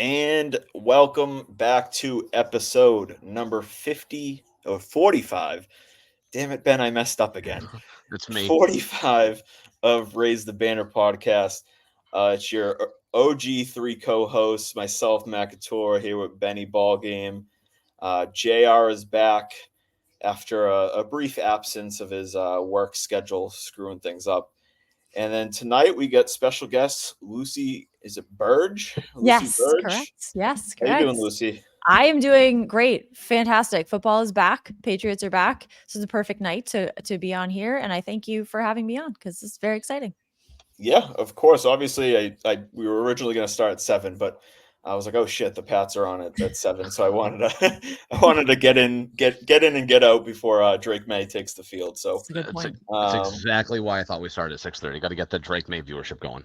And welcome back to episode number 50 or 45. Damn it, Ben, I messed up again. It's me. 45 of Raise the Banner podcast. It's your OG three co-hosts, myself, Macator, here with Benny Ballgame. JR is back after a brief absence of his work schedule, screwing things up. And then tonight we got special guest Lucy. Is it Burdge? Yes, Lucy Burdge? correct. Yes, How correct. you doing, Lucy? I am doing great. Fantastic. Football is back. Patriots are back. This is a perfect night to be on here. And I thank you for having me on because it's very exciting. Yeah, of course. Obviously, we were originally going to start at 7, but I was like, oh shit, the Pats are on at 7. So I wanted to get in and get out before Drake May takes the field. So That's a good point. That's exactly why I thought we started at 6:30. Got to get the Drake May viewership going.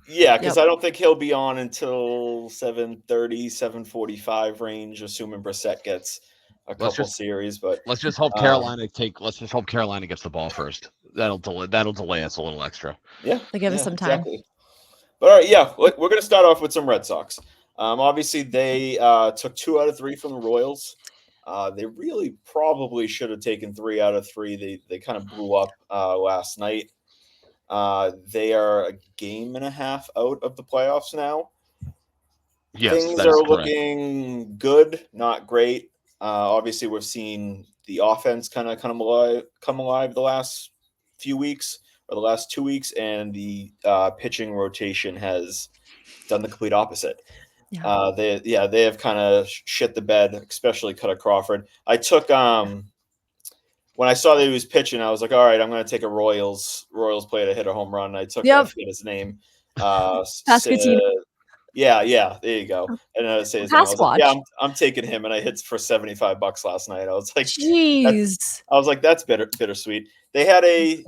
Yeah, because I don't think he'll be on until 7:30, 7:45 range, assuming Brissett gets a couple series. But let's just hope Carolina gets the ball first. That'll delay us a little extra. Yeah, They'll give us some time. Exactly. But all right, we're going to start off with some Red Sox. Obviously, they took 2 out of 3 from the Royals. They really probably should have taken 3 out of 3. They kind of blew up last night. They are a game and a half out of the playoffs now. Yes, things are looking good, not great. Obviously, we've seen the offense kind of come alive the last few weeks or the last 2 weeks, and the pitching rotation has done the complete opposite. Yeah. They have kind of shit the bed, especially Cutter Crawford. I took when I saw that he was pitching, I was like, all right, I'm going to take a Royals player to hit a home run. I took I forget his name. Yeah, there you go. And I say his name. I was like, yeah, I'm taking him, and I hit for $75 last night. I was like, jeez. I was like, that's bittersweet. They had a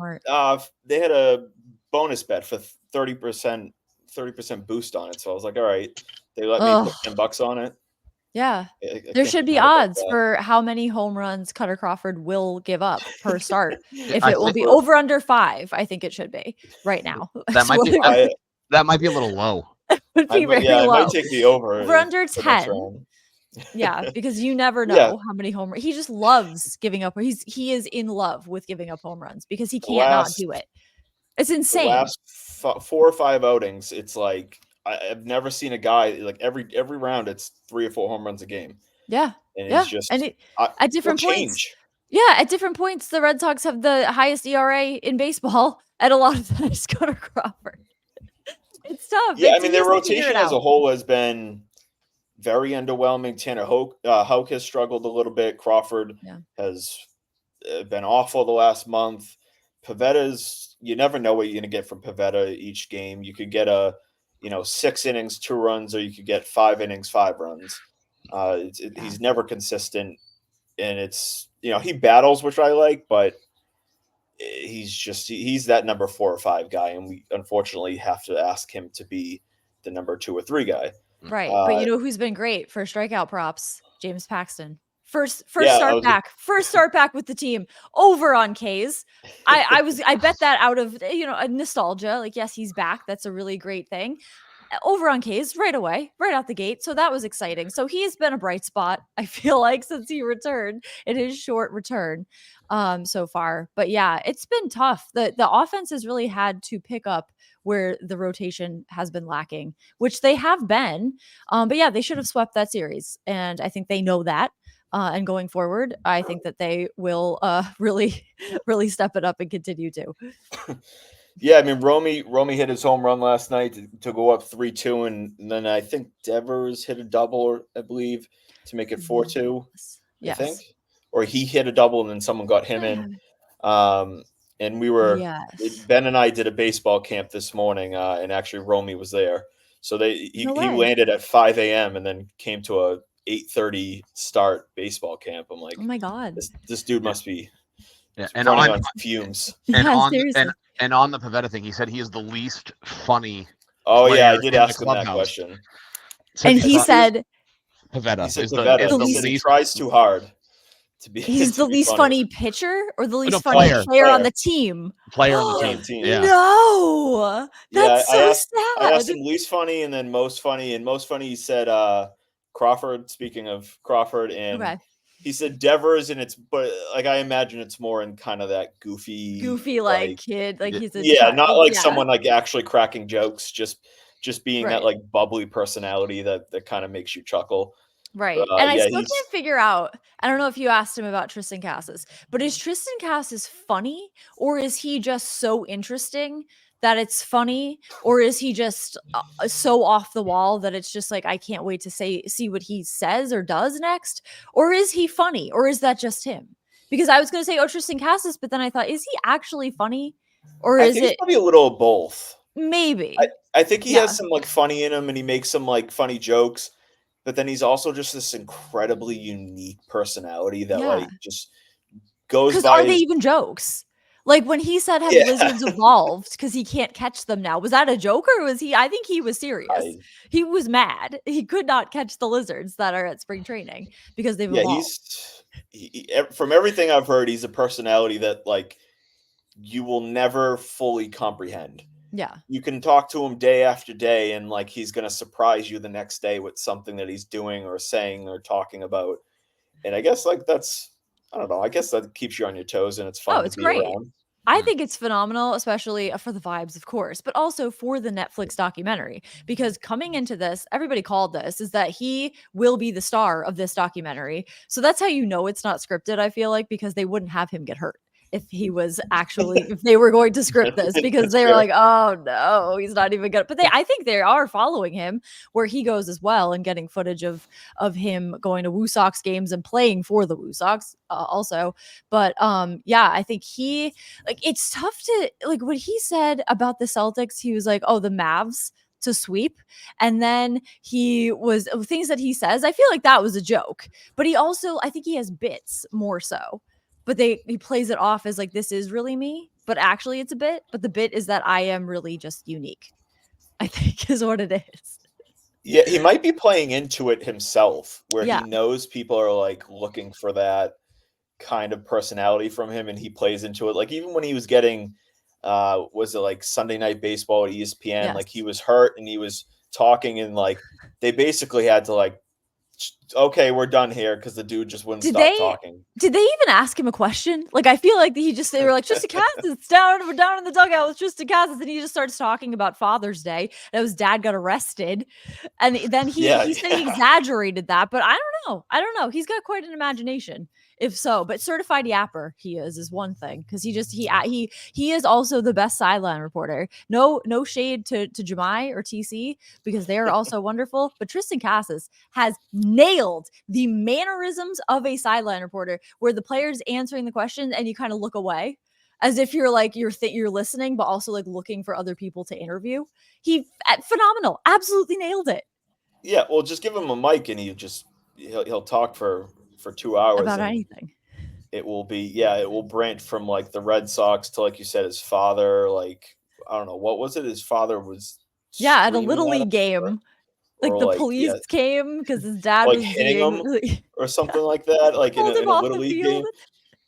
bonus bet for 30% boost on it. So I was like, all right, they let me put $10 on it. Yeah, there should be odds for how many home runs Cutter Crawford will give up per start. If it will be over under 5, I think it should be right now. That might be a little low. Would be very low. I might take the over under 10. Yeah, because you never know how many home runs. He just loves giving up. He is in love with giving up home runs because he can't not do it. It's insane. The last 4 or 5 outings, it's like I've never seen a guy like every round it's 3 or 4 home runs a game. Yeah. And it's just at different points. Yeah, at different points, the Red Sox have the highest ERA in baseball, and a lot of that is Cutter Crawford. It's tough. Yeah, their rotation as a whole has been very underwhelming. Tanner Houck has struggled a little bit. Crawford has been awful the last month. Pavetta's, you never know what you're going to get from Pivetta each game. You could get 6 innings, 2 runs, or you could get 5 innings, 5 runs. He's never consistent, and it's he battles, which I like, but he's that number 4 or 5 guy, and we unfortunately have to ask him to be the number 2 or 3 guy. Right, but you know who's been great for strikeout props? James Paxton. First start back with the team over on K's. I bet that out of a nostalgia. Like, yes, he's back. That's a really great thing. Over on K's right away, right out the gate. So that was exciting. So he's been a bright spot, I feel like, since he returned in his short return so far. But yeah, it's been tough. The offense has really had to pick up where the rotation has been lacking, which they have been. But yeah, they should have swept that series. And I think they know that. And going forward, I think that they will really, really step it up and continue to. Yeah, Romy hit his home run last night to go up 3-2, and then I think Devers hit a double, I believe, to make it 4-2. Yes. I think, or he hit a double and then someone got him in. And we were Ben and I did a baseball camp this morning, and actually Romy was there. So he landed at 5 a.m. and then came to a 8:30 start baseball camp. I'm like, oh my god, this dude must be and on fumes. And on the Pivetta thing, he said he is the least funny. Oh yeah, I did ask him that question. And he said Pivetta he tries too hard He's the least funny pitcher or the least funny player on the team? Player on the team. Yeah. No, that's so sad. I asked him least funny and then most funny. And most funny, he said Crawford. Speaking of Crawford, and he said Devers, and but like I imagine it's more in kind of that goofy like kid, like he's not like someone like actually cracking jokes, just being that like bubbly personality that kind of makes you chuckle. Right. And I still can't figure out, I don't know if you asked him about Tristan Casas, but is Tristan Casas funny, or is he just so interesting that it's funny, or is he just so off the wall that it's just like I can't wait to see what he says or does next? Or is he funny, or is that just him? Because I was going to say Tristan Casas, but then I thought, is he actually funny, or is it probably a little of both? Maybe. I think he has some like funny in him, and he makes some like funny jokes. But then he's also just this incredibly unique personality that like just goes by. Because are they even jokes? Like when he said, "Have lizards evolved?" Because he can't catch them now. Was that a joke, or was he? I think he was serious. He was mad. He could not catch the lizards that are at spring training because they've evolved. From everything I've heard, he's a personality that like you will never fully comprehend. Yeah. You can talk to him day after day, and like he's going to surprise you the next day with something that he's doing or saying or talking about. And I guess like I don't know. I guess that keeps you on your toes, and it's fun to be around. I think it's phenomenal, especially for the vibes, of course, but also for the Netflix documentary, because coming into this, everybody called this, is that he will be the star of this documentary. So that's how you know it's not scripted, I feel like, because they wouldn't have him get hurt if he was actually, if they were going to script this, because they were like, oh no, he's not even good. But I think they are following him where he goes as well, and getting footage of him going to Woo Sox games and playing for the Woo Sox also. But I think it's tough to, like, what he said about the Celtics, he was like, oh, the Mavs to sweep, and then he was things that he says, I feel like that was a joke, but he also, I think he has bits more so. But he plays it off as like, this is really me, but actually it's a bit. But the bit is that I am really just unique, I think, is what it is. Yeah, he might be playing into it himself, where he knows people are like looking for that kind of personality from him, and he plays into it. Like even when he was getting, was it like Sunday Night Baseball at ESPN? Like he was hurt and he was talking, and like they basically had to like, okay, we're done here, because the dude just wouldn't stop talking. Did they even ask him a question? Like, I feel like they were like, Tristan Casas, down in the dugout with Tristan Casas, and he just starts talking about Father's Day, that his dad got arrested, and then he said he exaggerated that, but I don't know. He's got quite an imagination, if so. But certified yapper he is one thing, because he is also the best sideline reporter. No shade to Jemai or TC, because they are also wonderful, but Tristan Casas has nailed the mannerisms of a sideline reporter, where the player's answering the question and you kind of look away as if you're like you're listening, but also like looking for other people to interview. He phenomenal, absolutely nailed it. Yeah, well, just give him a mic and he'll talk for 2 hours about anything. It will branch from like the Red Sox to, like you said, his father. Like, I don't know, what was it? His father was at a little league game. Like the police came because his dad like was hitting him or something like that, like in a little league game.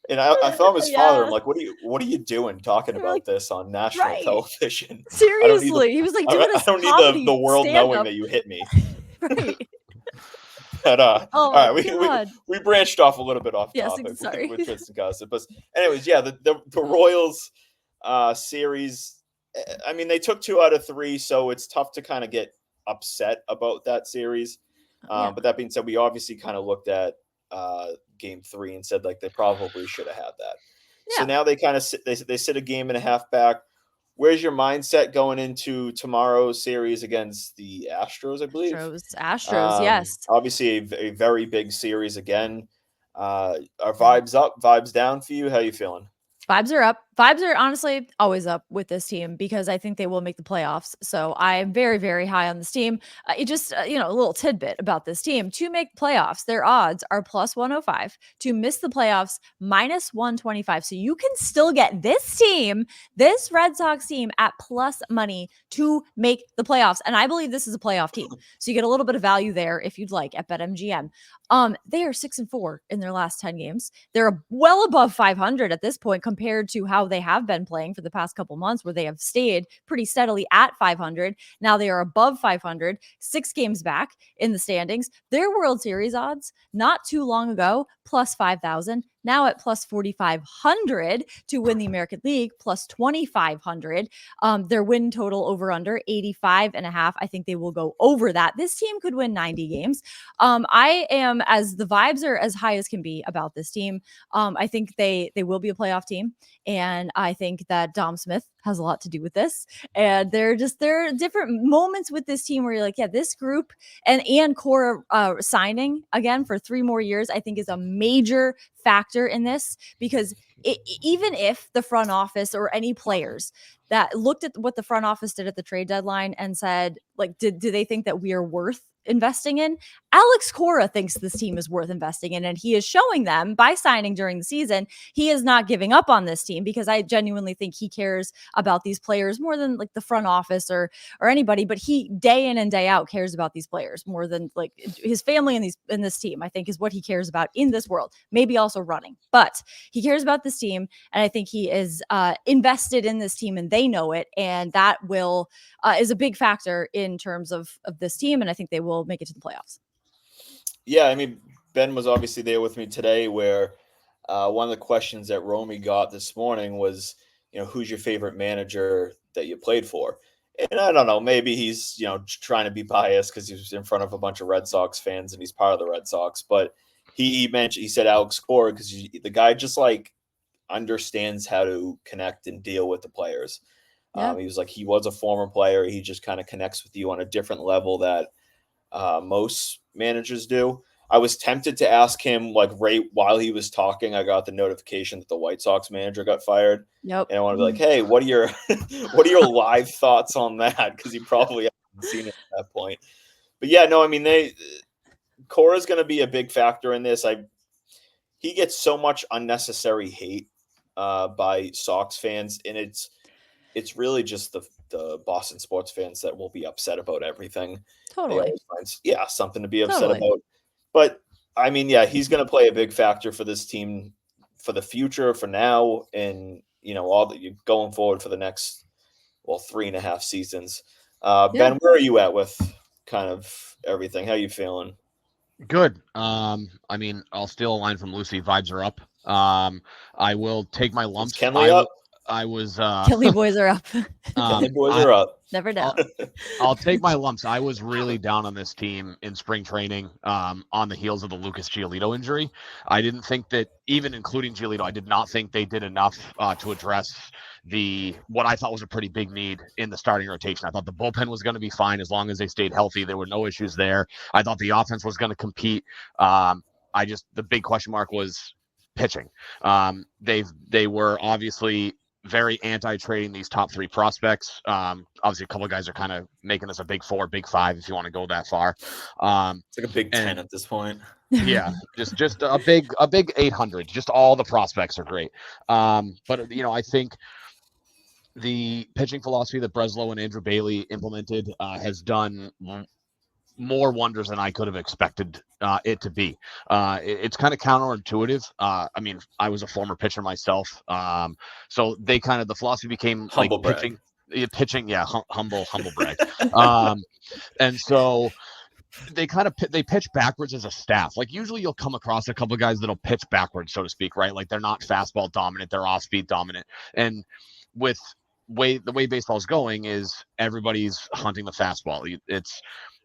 And I found his father. I'm like, what are you doing talking about this on national television? Seriously, he was like, I don't need the world knowing that you hit me. Right. But all right, we branched off a little bit off topic with Tristan Casas. But anyways, the Royals series. I mean, they took 2 out of 3, so it's tough to kind of get upset about that series. But that being said, we obviously kind of looked at game 3 and said like they probably should have had that. So now they kind of sit a game and a half back. Where's your mindset going into tomorrow's series against the Astros, I believe? Astros, yes. Obviously a very big series again. Are vibes up, vibes down for you? How are you feeling? Vibes are up. Vibes are honestly always up with this team because I think they will make the playoffs. So I'm very, very high on this team. It just, a little tidbit about this team. To make playoffs, their odds are plus 105. To miss the playoffs, minus 125. So you can still get this Red Sox team, at plus money to make the playoffs. And I believe this is a playoff team. So you get a little bit of value there if you'd like at BetMGM. They are 6-4 in their last 10 games. They're well above 500 at this point compared to how they have been playing for the past couple months, where they have stayed pretty steadily at 500. Now they are above 500, 6 games back in the standings. Their World Series odds not too long ago, plus 5,000. Now at plus 4,500 to win the American League, plus 2,500. Their win total over under 85.5. I think they will go over that. This team could win 90 games. I am, as the vibes are as high as can be about this team. I think they will be a playoff team. And I think that Dom Smith has a lot to do with this. And there are different moments with this team where you're like, yeah, this group and Cora signing again for 3 more years, I think is a major factor in this, because even if the front office or any players that looked at what the front office did at the trade deadline and said, like, do they think that we are worth investing in? Alex Cora thinks this team is worth investing in, and he is showing them by signing during the season. He is not giving up on this team, because I genuinely think he cares about these players more than like the front office or anybody, but he day in and day out cares about these players more than like his family in this team, I think, is what he cares about in this world. Maybe also running, but he cares about this team, and I think he is invested in this team, and they know it, and that will is a big factor in terms of this team, and I think they will make it to the playoffs. Yeah, I mean, Ben was obviously there with me today, where one of the questions that Romy got this morning was, who's your favorite manager that you played for? And I don't know, maybe he's, trying to be biased because he was in front of a bunch of Red Sox fans and he's part of the Red Sox. But he said Alex Cora, because the guy just like understands how to connect and deal with the players. Yeah. He was like, he was a former player. He just kind of connects with you on a different level that most managers do. I was tempted to ask him, like, right while he was talking, I got the notification that the White Sox manager got fired. Yep. And I want to be like, hey, what are your live thoughts on that? Because you probably haven't seen it at that point. But yeah, no, I mean, Cora's going to be a big factor in this. He gets so much unnecessary hate by Sox fans, and it's really just the Boston sports fans that will be upset about everything. Totally. Something to be upset about. But I mean, yeah, he's going to play a big factor for this team for the future, for now, and all that you're going forward for the next 3.5 seasons. Ben, where are you at with kind of everything? How you feeling? Good. I mean, I'll steal a line from Lucy. Vibes are up. I will take my lumps. Is Kenley up? I was Kelly boys are up. Kelly boys are up. Never down. I'll take my lumps. I was really down on this team in spring training on the heels of the Lucas Giolito injury. I didn't think that, even including Giolito, I did not think they did enough to address what I thought was a pretty big need in the starting rotation. I thought the bullpen was going to be fine as long as they stayed healthy. There were no issues there. I thought the offense was going to compete. The big question mark was pitching. They were obviously very anti-trading these top 3 prospects. Obviously, a couple of guys are kind of making this a big 4, big 5, if you want to go that far. It's like a big 10 at this point. Yeah, just a big 800. Just all the prospects are great. But I think the pitching philosophy that Breslow and Andrew Bailey implemented has done more wonders than I could have expected it to be. It's kind of counterintuitive. I mean, I was a former pitcher myself. So the philosophy became humble like pitching. Yeah. Humble brag. And so they pitch backwards as a staff. Like, usually you'll come across a couple of guys that'll pitch backwards, so to speak, right? Like, they're not fastball dominant, they're off speed dominant. And with the way baseball is going is everybody's hunting the fastball.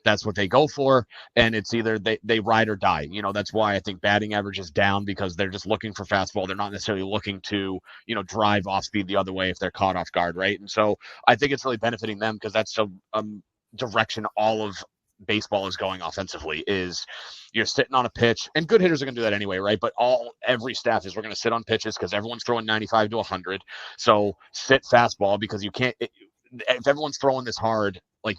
That's what they go for, and it's either they ride or die. That's why I think batting average is down, because they're just looking for fastball. They're not necessarily looking to, drive off speed the other way if they're caught off guard, right? And so I think it's really benefiting them, because that's a direction all of baseball is going offensively is you're sitting on a pitch, and good hitters are going to do that anyway, right? But every staff is we're going to sit on pitches because everyone's throwing 95 to 100. So sit fastball because you can't. If everyone's throwing this hard, like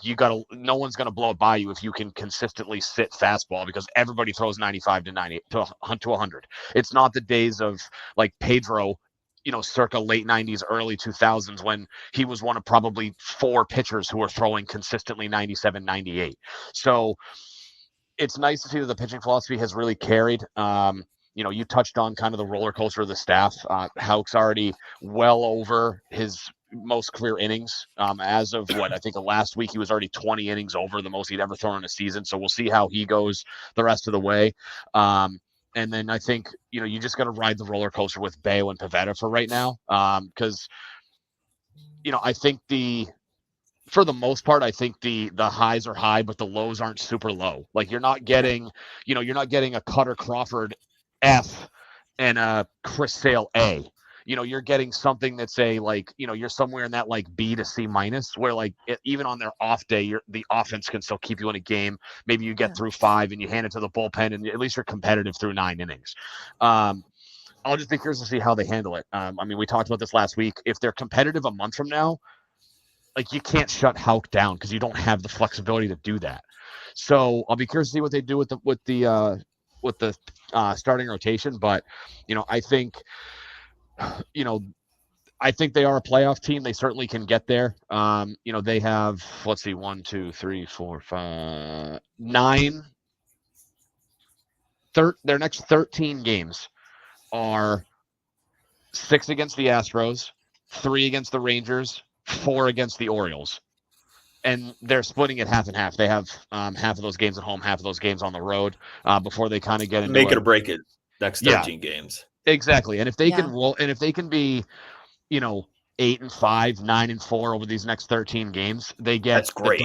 no one's going to blow it by you if you can consistently sit fastball because everybody throws 95 to 90 to 100. It's not the days of like Pedro, circa late 90s, early 2000s, when he was one of probably 4 pitchers who were throwing consistently 97, 98. So it's nice to see that the pitching philosophy has really carried. You touched on kind of the roller coaster of the staff. Houck's already well over his most career innings. As of I think last week, he was already 20 innings over the most he'd ever thrown in a season. So we'll see how he goes the rest of the way. And then I think, you just got to ride the roller coaster with Bayo and Pivetta for right now. Because, I think for the most part, I think the highs are high, but the lows aren't super low. Like you're not getting a Cutter Crawford F and a Chris Sale A. You're getting something that's you're somewhere in that like B to C minus, where even on their off day, the offense can still keep you in a game. Maybe you get through 5 and you hand it to the bullpen, and at least you're competitive through 9 innings. I'll just be curious to see how they handle it. We talked about this last week. If they're competitive a month from now, you can't shut Houck down because you don't have the flexibility to do that. So I'll be curious to see what they do with the starting rotation. But I think they are a playoff team. They certainly can get there. They have 1, 2, 3, 4, 5, 9. Their next 13 games are 6 against the Astros, 3 against the Rangers, 4 against the Orioles, and they're splitting it half and half. They have half of those games at home, half of those games on the road before they kind of get into make it or break it next 13 games. Exactly. And if they can roll, and if they can be, 8-5, 9-4 over these next 13 games, they get that's great.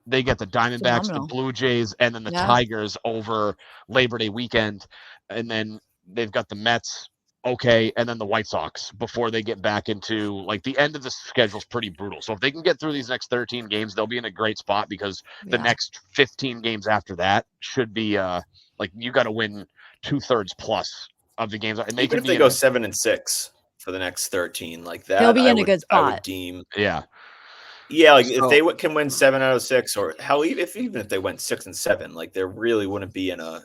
They get the Diamondbacks, the Blue Jays, and then the Tigers over Labor Day weekend, and then they've got the Mets. Okay, and then the White Sox before they get back into the end of the schedule is pretty brutal. So if they can get through these next 13 games, they'll be in a great spot because the next 15 games after that should be you got to win 2/3 plus of the games. And even if they go 7-6 for the next 13, like that, they'll be in a good spot. I would deem, so, if they can win 7 out of 6, or hell, even if they went 6-7, they really wouldn't be in a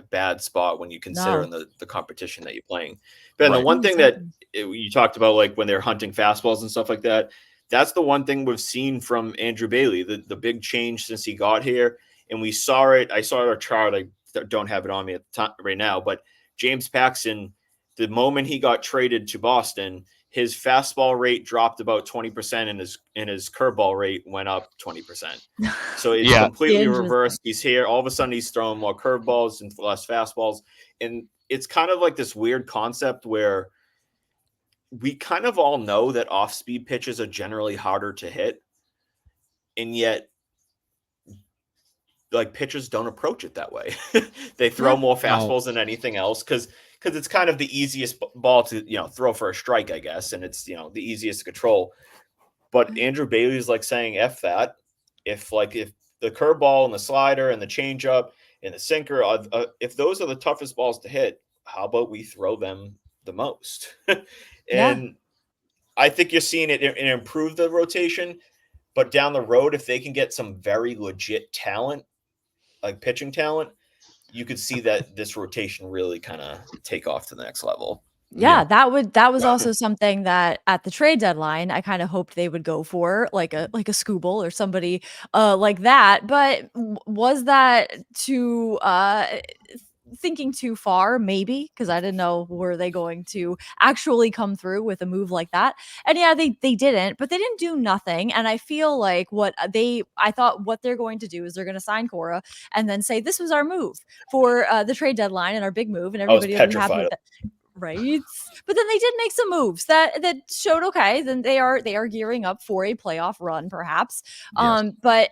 bad spot when you consider the competition that you're playing. But the one thing that you talked about, when they're hunting fastballs and stuff like that, that's the one thing we've seen from Andrew Bailey, the big change since he got here. And we saw it. I saw a chart. I don't have it on me at the time right now, but James Paxton, the moment he got traded to Boston, his fastball rate dropped about 20% and his curveball rate went up 20%. So it's completely reversed. He's here. All of a sudden he's throwing more curveballs and less fastballs. And it's kind of like this weird concept where we kind of all know that off-speed pitches are generally harder to hit. And yet pitchers don't approach it that way. They throw more fastballs than anything else because it's kind of the easiest ball to throw for a strike, I guess, and it's the easiest to control. But Andrew Bailey's saying F that. If the curveball and the slider and the changeup and the sinker, if those are the toughest balls to hit, how about we throw them the most? And I think you're seeing it improve the rotation. But down the road, if they can get some very legit talent, like pitching talent, you could see that this rotation really kind of take off to the next level. Yeah, that was also something that at the trade deadline, I kind of hoped they would go for, like a Skubal or somebody like that. But was that too thinking too far? Maybe, because I didn't know, were they going to actually come through with a move like that? And they didn't, but they didn't do nothing. And I feel like I thought what they're going to do is they're going to sign Cora and then say this was our move for the trade deadline and our big move, and everybody will be happy with it. Right. But then they did make some moves that showed, okay, then they are gearing up for a playoff run, perhaps. Yes. But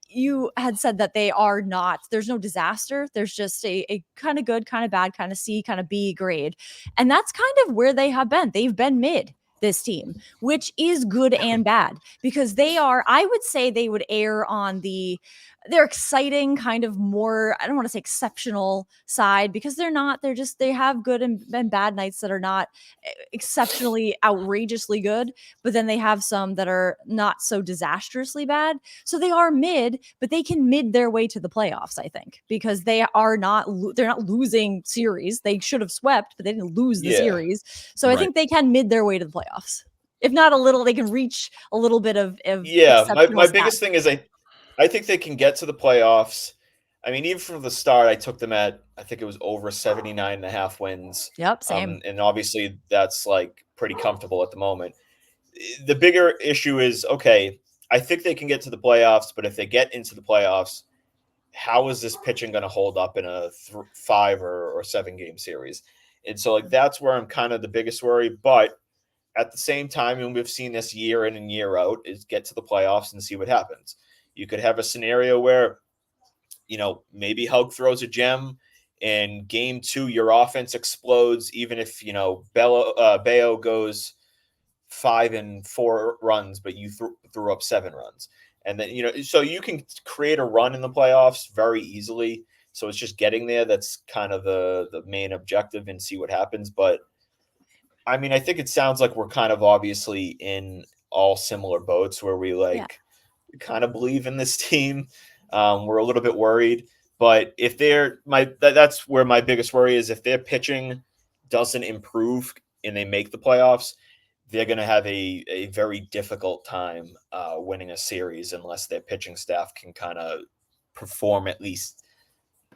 you had said that they are not, there's no disaster. There's just a kind of good, kind of bad, kind of C, kind of B grade. And that's kind of where they have been. They've been mid this team, which is good and bad, because I would say they would err on they're exciting, kind of more, I don't want to say exceptional side, because they have good and bad nights that are not exceptionally outrageously good, but then they have some that are not so disastrously bad. So they are mid, but they can mid their way to the playoffs, I think, because they're not losing series. They should have swept, but they didn't lose the series. So I think they can mid their way to the playoffs. If not a little, they can reach a little bit of my biggest thing is I think they can get to the playoffs. I mean, even from the start, I took them at, I think it was over 79.5 wins. Yep, same. And obviously that's like pretty comfortable at the moment. The bigger issue is, okay, I think they can get to the playoffs, but if they get into the playoffs, how is this pitching going to hold up in a 5 or 7 game series? And so like, that's where I'm kind of the biggest worry. But at the same time, and we've seen this year in and year out, is get to the playoffs and see what happens. You could have a scenario where, maybe Hulk throws a gem in game 2, your offense explodes, even if, Bayo goes 5 and 4 runs, but you threw up 7 runs. And then, so you can create a run in the playoffs very easily. So it's just getting there. That's kind of the main objective, and see what happens. But I mean, I think it sounds like we're kind of obviously in all similar boats where we we kind of believe in this team. We're a little bit worried, but if that's where my biggest worry is. If their pitching doesn't improve and they make the playoffs, they're going to have a very difficult time winning a series unless their pitching staff can kind of perform at least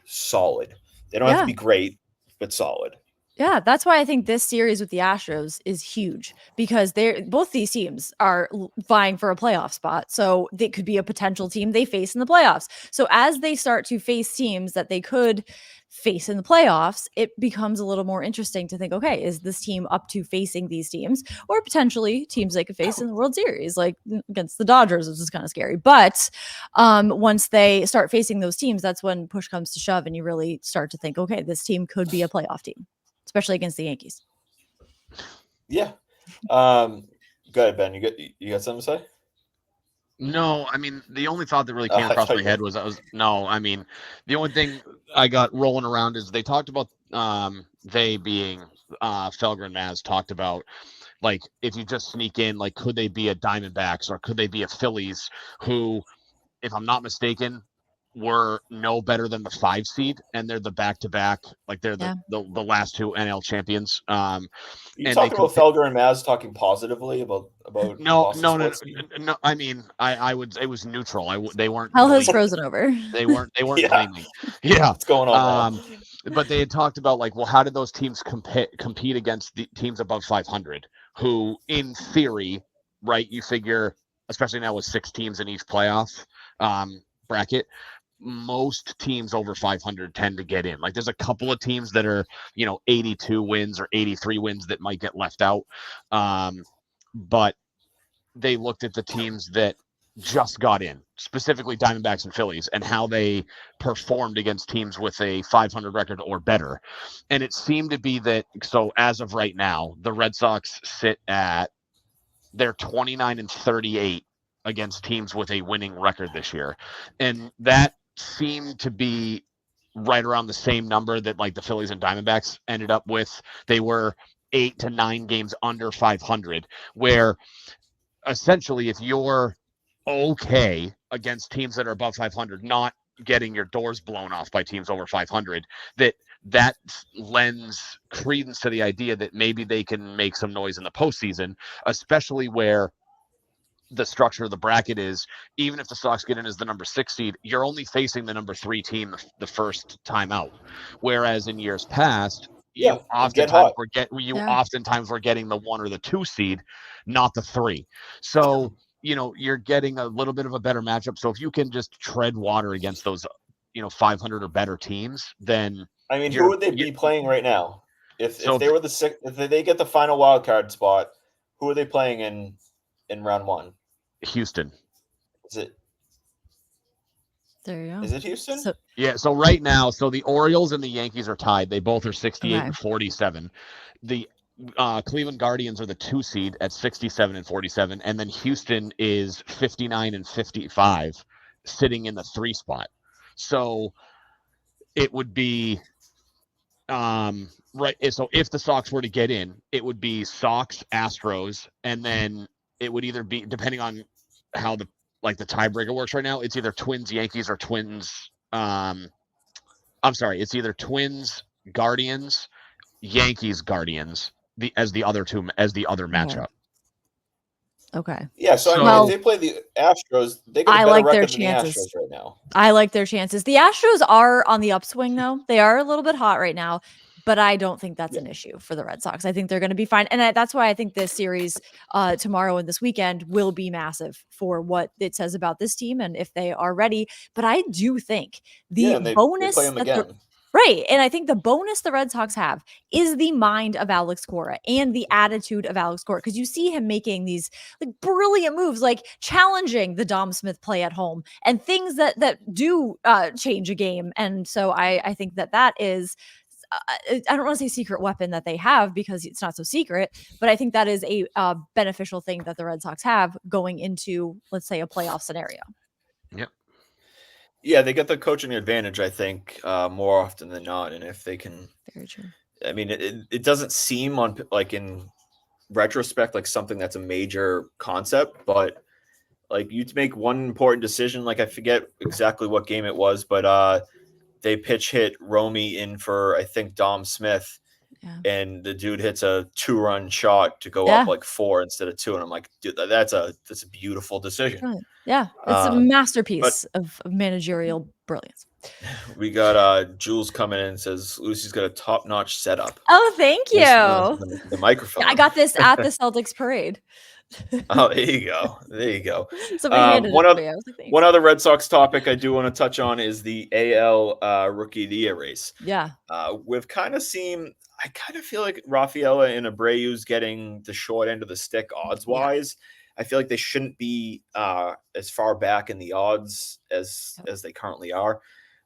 solid. They don't have to be great, but solid. Yeah, that's why I think this series with the Astros is huge, because both these teams are vying for a playoff spot. So they could be a potential team they face in the playoffs. So as they start to face teams that they could face in the playoffs, it becomes a little more interesting to think, okay, is this team up to facing these teams, or potentially teams they could face in the World Series, like against the Dodgers, which is kind of scary. But once they start facing those teams, that's when push comes to shove and you really start to think, okay, this team could be a playoff team, especially against the Yankees. Yeah. Go ahead, Ben. You got something to say? No, I mean, the only thought that really came across my head was the only thing I got rolling around is they talked about they being Felger and Maz talked about, like, if you just sneak in, like, could they be a Diamondbacks or could they be a Phillies who, if I'm not mistaken, were no better than the 5 seed, and they're the back-to-back, like they're the last 2 NL champions. You talking about Felger and Maz talking positively about no. I mean, I would. It was neutral. They weren't. Hell has frozen over. They weren't claiming. Yeah, what's going on? But they had talked about, like, well, how did those teams compete against the teams above 500, who, in theory, right? You figure, especially now with 6 teams in each playoff bracket, most teams over 500 tend to get in. Like, there's a couple of teams that are, 82 wins or 83 wins that might get left out. But they looked at the teams that just got in, specifically Diamondbacks and Phillies, and how they performed against teams with a 500 record or better. And it seemed to be that, so as of right now, the Red Sox sit at, they're 29 and 38 against teams with a winning record this year. And that seemed to be right around the same number that, like, the Phillies and Diamondbacks ended up with. They were 8 to 9 games under 500, where essentially if you're okay against teams that are above 500, not getting your doors blown off by teams over 500, that lends credence to the idea that maybe they can make some noise in the postseason, especially where the structure of the bracket is, even if the Sox get in as the number 6 seed, you're only facing the number 3 team the first time out. Whereas in years past, oftentimes we're getting the 1 or the 2 seed, not the 3. So, you're getting a little bit of a better matchup. So if you can just tread water against those, 500 or better teams, then I mean, who would they be playing right now? If they were if they get the final wild card spot, who are they playing in round 1? Houston. Is it? There you go. Is it Houston? So right now, the Orioles and the Yankees are tied. They both are 68 and 47. The Cleveland Guardians are the 2 seed at 67 and 47, and then Houston is 59 and 55, sitting in the 3 spot. So it would be right. So if the Sox were to get in, it would be Sox, Astros, and then it would either be, depending on how the tiebreaker works right now, it's either Twins, Yankees, or Twins. I'm sorry, it's either Twins, Guardians, Yankees, Guardians, as the other matchup. Okay. Yeah, so I mean, if they play the Astros, they got a better record than the Astros right now. I like their chances. The Astros are on the upswing, though. They are a little bit hot right now, but I don't think that's an issue for the Red Sox. I think they're going to be fine. And that's why I think this series tomorrow and this weekend will be massive for what it says about this team and if they are ready. But I do think the bonus they play them again. Right. And I think the bonus the Red Sox have is the mind of Alex Cora and the attitude of Alex Cora. Because you see him making these brilliant moves, like challenging the Dom Smith play at home and things that do change a game. And so I think that is, I don't want to say secret weapon that they have because it's not so secret, but I think that is a beneficial thing that the Red Sox have going into, let's say, a playoff scenario. Yep. Yeah, they get the coaching advantage, I think, more often than not. And if they can, very true. I mean, it doesn't seem in retrospect like something that's a major concept, but you make one important decision. I forget exactly what game it was, but they pitch hit Romy in for, I think, Dom Smith. Yeah. And the dude hits a 2-run shot to go up 4 instead of 2. And I'm like, dude, that's a beautiful decision. Right. Yeah. It's a masterpiece of managerial brilliance. We got Jules coming in and says Lucy's got a top-notch setup. Oh, thank you. The microphone. I got this at the Celtics parade. Oh, there you go. Somebody handed it to me. I was like, thanks. One other Red Sox topic I do want to touch on is the AL Rookie of the Year race. Yeah. We've kind of seen, I kind of feel like Rafaela and Abreu's getting the short end of the stick odds-wise. Yeah. I feel like they shouldn't be as far back in the odds as they currently are.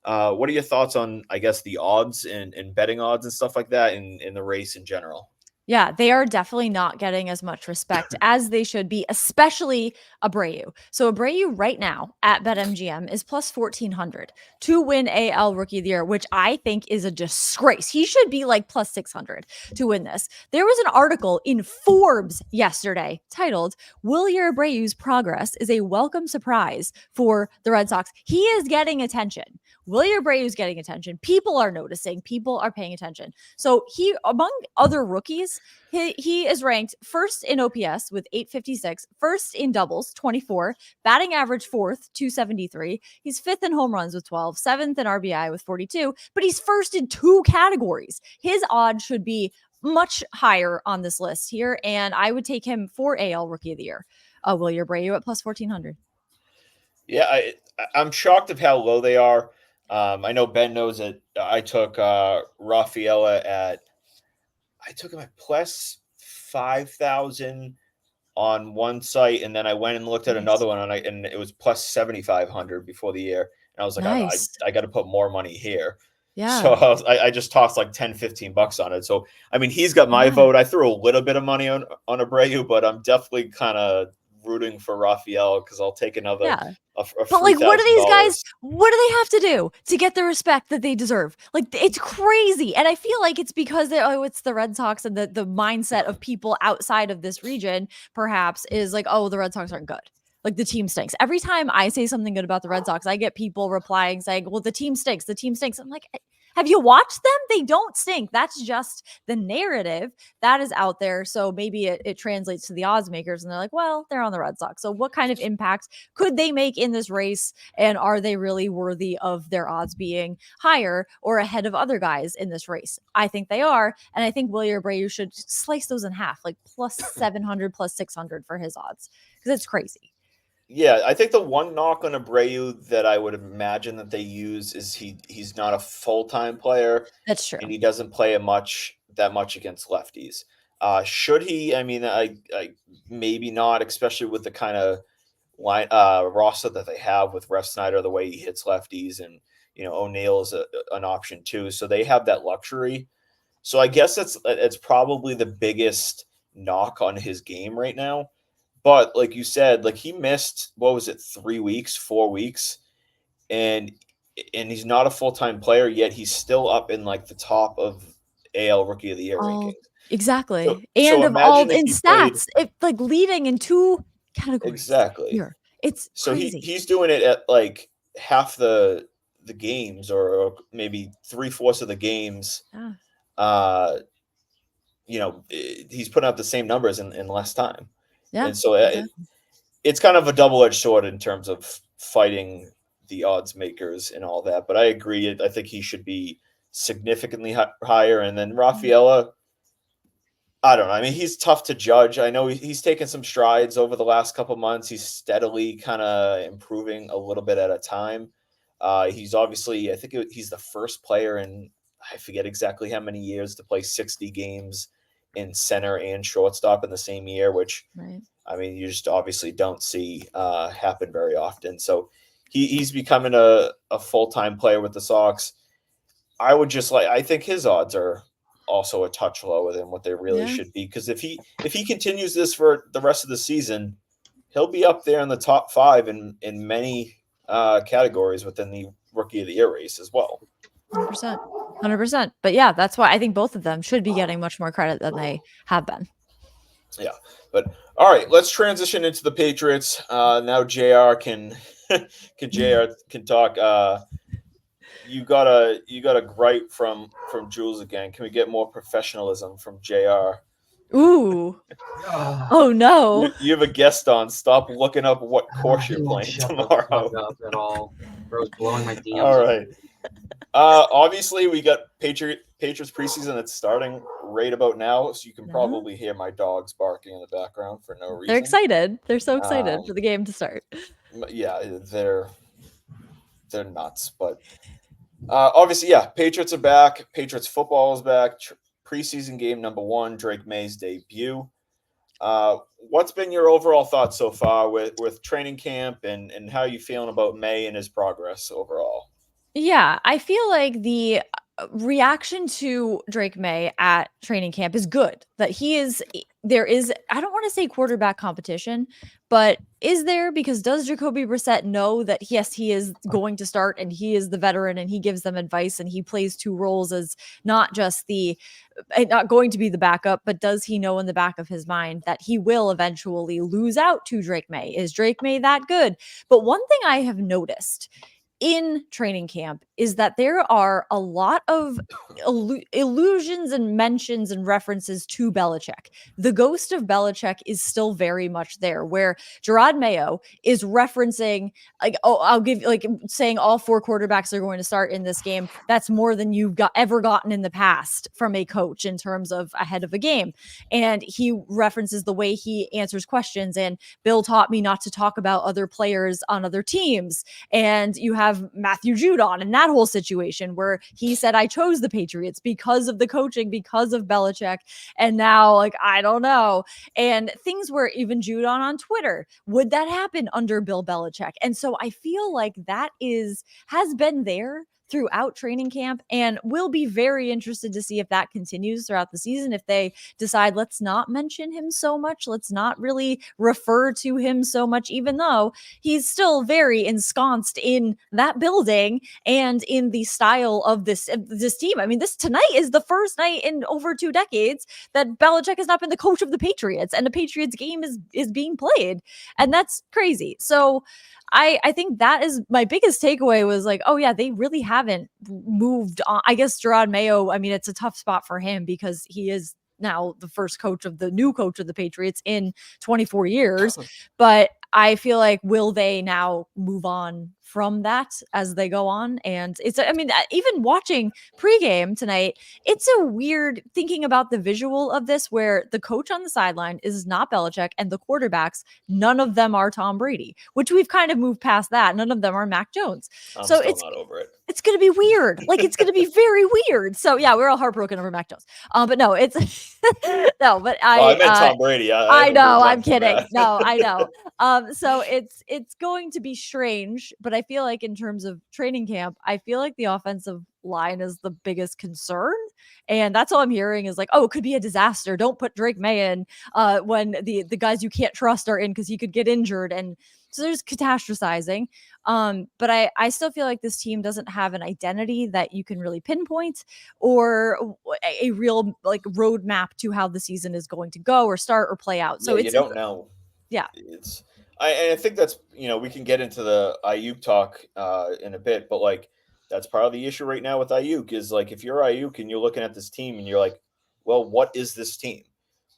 What are your thoughts on, I guess, the odds and betting odds and stuff like that in the race in general? Yeah, they are definitely not getting as much respect as they should be, especially Abreu. So Abreu right now at BetMGM is plus 1,400 to win AL Rookie of the Year, which I think is a disgrace. He should be plus 600 to win this. There was an article in Forbes yesterday titled, "Will Abreu's progress is a welcome surprise for the Red Sox." He is getting attention. Wilyer Abreu is getting attention. People are noticing. People are paying attention. So he, among other rookies, he is ranked first in OPS with 856, first in doubles, 24, batting average 4th, 273. He's 5th in home runs with 12, 7th in RBI with 42, but he's first in 2 categories. His odds should be much higher on this list here, and I would take him for AL Rookie of the Year. Wilyer Abreu at plus 1,400. Yeah, I'm shocked of how low they are. I know Ben knows that I took Rafaela I took him at plus 5,000 on one site, and then I went and looked at another one, and it was plus 7,500 before the year. And I was like, I got to put more money here. Yeah. So I just tossed $10-15 on it. So I mean, he's got my vote. I threw a little bit of money on Abreu, but I'm definitely kind of rooting for Rafael because I'll take another. Yeah. But what do these guys? What do they have to do to get the respect that they deserve? It's crazy, and I feel like it's because it's the Red Sox, and the mindset of people outside of this region perhaps is the Red Sox aren't good. The team stinks. Every time I say something good about the Red Sox, I get people replying saying, "Well, the team stinks. The team stinks." I'm like, have you watched them? They don't stink. That's just the narrative that is out there. So maybe it translates to the odds makers, and they're like, well, they're on the Red Sox. So what kind of impact could they make in this race? And are they really worthy of their odds being higher or ahead of other guys in this race? I think they are. And I think Wilyer Abreu should slice those in half, plus 700, plus 600 for his odds, because it's crazy. Yeah, I think the one knock on Abreu that I would imagine that they use is he's not a full-time player. That's true. And he doesn't play that much against lefties. Should he? I mean, I maybe not, especially with the kind of line roster that they have with Ref Snyder, the way he hits lefties, and O'Neill is an option too. So they have that luxury. So I guess it's probably the biggest knock on his game right now. But like you said, like he missed, what was it, 3 weeks, 4 weeks, and he's not a full-time player yet. He's still up in like the top of AL Rookie of the Year rankings. Exactly. So And of all imagine if in he played stats, it like leading in 2 categories. exactly. Here. It's So crazy. he's doing it at like half the games, or maybe 3/4 of the games. Yeah. He's putting up the same numbers in less time. Yeah. And so exactly. it's kind of a double-edged sword in terms of fighting the odds makers and all that. But I agree. I think he should be significantly higher. And then Rafaela, I don't know. I mean, he's tough to judge. I know he's taken some strides over the last couple months. He's steadily kind of improving a little bit at a time. He's obviously, I think he's the first player in, I forget exactly how many years, to play 60 games in center and shortstop in the same year, which, right. I mean, you just obviously don't see happen very often. So he's becoming a full-time player with the Sox. I think his odds are also a touch lower than what they really should be, because if he continues this for the rest of the season, he'll be up there in the top 5 in many categories within the Rookie of the Year race as well. 100%. But yeah, that's why I think both of them should be getting much more credit than they have been. Yeah, but all right, let's transition into the Patriots. Now JR can talk. You got a gripe from Jules again. Can we get more professionalism from JR? Ooh. Oh no. You have a guest on. Stop looking up what course you're playing tomorrow. Up at all. Bro's blowing my DMs. All right. Obviously we got Patriots preseason that's starting right about now, so you can probably hear my dogs barking in the background for no reason. They're excited. They're so excited for the game to start. Yeah, they're nuts. But obviously, yeah, Patriots are back. Patriots football is back. Preseason game number 1, Drake May's debut. What's been your overall thoughts so far with training camp, and how are you feeling about May and his progress overall? Yeah, I feel like the reaction to Drake May at training camp is good. That there is, I don't want to say quarterback competition, but is there? Because does Jacoby Brissett know that yes, he is going to start and he is the veteran and he gives them advice and he plays 2 roles as not going to be the backup, but does he know in the back of his mind that he will eventually lose out to Drake May? Is Drake May that good? But one thing I have noticed in training camp is that there are a lot of illusions and mentions and references to Belichick. The ghost of Belichick is still very much there, where Gerard Mayo is referencing saying all 4 quarterbacks are going to start in this game. That's more than you've ever gotten in the past from a coach in terms of ahead of a game. And he references the way he answers questions, and Bill taught me not to talk about other players on other teams. And you have Matthew Judon and that whole situation where he said, I chose the Patriots because of the coaching, because of Belichick. And now, I don't know. And things were even Judon on Twitter. Would that happen under Bill Belichick? And so I feel like that has been there throughout training camp, and we'll be very interested to see if that continues throughout the season. If they decide, let's not mention him so much, let's not really refer to him so much, even though he's still very ensconced in that building and in the style of this team. I mean, this tonight is the first night in over 2 decades that Belichick has not been the coach of the Patriots, and the Patriots game is being played, and that's crazy. So I think that is my biggest takeaway, was oh yeah, they really haven't moved on. I guess Gerard Mayo, I mean, it's a tough spot for him because he is now the new coach of the Patriots in 24 years. But I feel like, will they now move on from that as they go on? And even watching pregame tonight, it's a weird thinking about the visual of this, where the coach on the sideline is not Belichick, and the quarterbacks, none of them are Tom Brady, which we've kind of moved past that. None of them are Mac Jones. I'm still not over it. It's going to be weird. It's going to be very weird. So yeah, we're all heartbroken over Mac Jones. But no, it's no, but I meant Tom Brady. I know, I'm kidding. No, I know. So it's going to be strange, but I feel like in terms of training camp, I feel like the offensive line is the biggest concern. And that's all I'm hearing is like, oh, it could be a disaster. Don't put Drake May in when the guys you can't trust are in because he could get injured. And so there's catastrophizing. But I still feel like this team doesn't have an identity that you can really pinpoint or a real like roadmap to how the season is going to go or start or play out. So you don't know. Yeah. I think that's, we can get into the Aiyuk talk in a bit, but like that's part of the issue right now with Aiyuk is like, if you're Aiyuk and you're looking at this team and you're like, well, what is this team?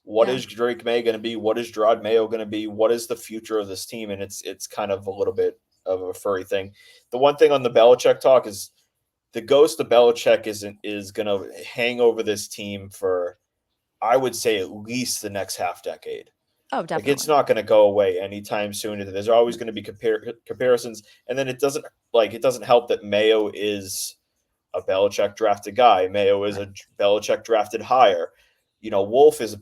What is Drake May going to be? What is Gerard Mayo going to be? What is the future of this team? And it's kind of a little bit of a furry thing. The one thing on the Belichick talk is the ghost of Belichick is going to hang over this team for, I would say, at least the next half decade. Oh, definitely. Like, it's not going to go away anytime soon. There's always going to be comparisons. And then it doesn't help that Mayo is a Belichick drafted guy. Mayo is a Belichick drafted hire. Wolf is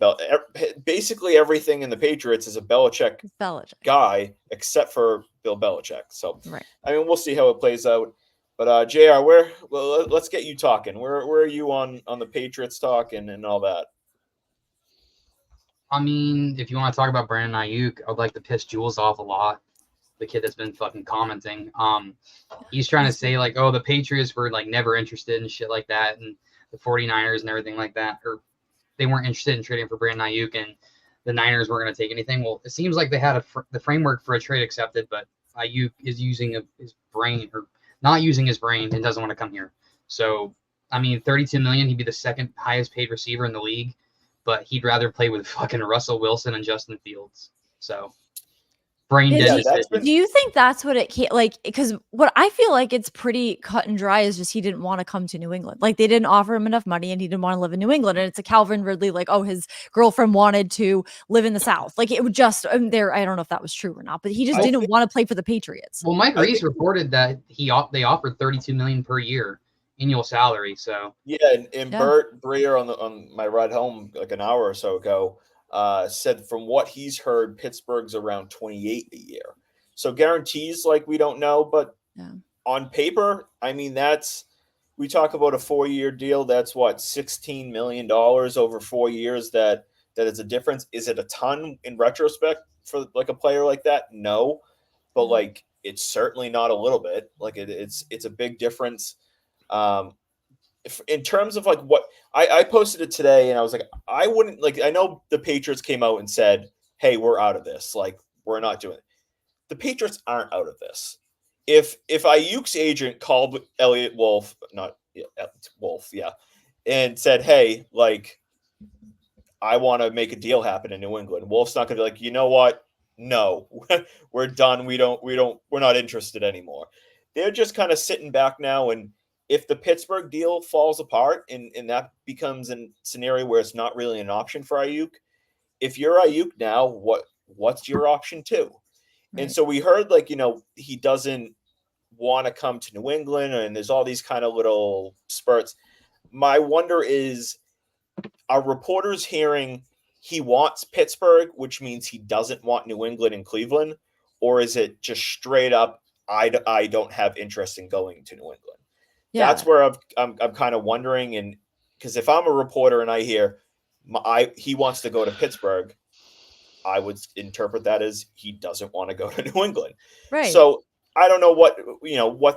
basically everything in the Patriots is a Belichick guy, except for Bill Belichick. So, I mean, we'll see how it plays out. But JR, let's get you talking. Where are you on the Patriots talk and all that? I mean, if you want to talk about Brandon Aiyuk, I'd like to piss Jules off a lot. The kid that's been fucking commenting. He's trying to say like, oh, the Patriots were like never interested in shit like that, and the 49ers and everything like that, or they weren't interested in trading for Brandon Aiyuk, and the Niners weren't going to take anything. Well, it seems like they had the framework for a trade accepted, but Aiyuk is using his brain or not using his brain and doesn't want to come here. So, I mean, $32 million, he'd be the second highest paid receiver in the league, but he'd rather play with fucking Russell Wilson and Justin Fields. So, brain dead. Do you think that's what it can't like? Because what I feel like it's pretty cut and dry is just he didn't want to come to New England. Like they didn't offer him enough money and he didn't want to live in New England. And it's a Calvin Ridley, like, oh, his girlfriend wanted to live in the South. Like it would just there. I don't know if that was true or not, but he just didn't want to play for the Patriots. Well, Mike Reese reported that they offered $32 million per year annual salary. So and Bert Breer on my ride home like an hour or so ago said from what he's heard, Pittsburgh's around 28 a year. So guarantees, like we don't know, but on paper, I mean, we talk about a 4-year deal. That's what, $16 million over 4 years. That is a difference. Is it a ton in retrospect for like a player like that? No, but like it's certainly not a little bit. Like it's a big difference. In terms of like what I posted it today, and I was like, I wouldn't like. I know the Patriots came out and said, "Hey, we're out of this. Like, we're not doing it." The Patriots aren't out of this. If Aiyuk's agent called Elliot Wolf, and said, "Hey, like, I want to make a deal happen in New England," Wolf's not going to be like, "You know what? No, we're done. We're not interested anymore." They're just kind of sitting back now, and if the Pittsburgh deal falls apart and that becomes a scenario where it's not really an option for Aiyuk, if you're Aiyuk now, what's your option too? Right. And so we heard like, he doesn't want to come to New England and there's all these kind of little spurts. My wonder is, are reporters hearing he wants Pittsburgh, which means he doesn't want New England and Cleveland? Or is it just straight up, I don't have interest in going to New England? Yeah. That's where I'm kind of wondering, and because if I'm a reporter and I hear he wants to go to Pittsburgh, I would interpret that as he doesn't want to go to New England. Right. So I don't know what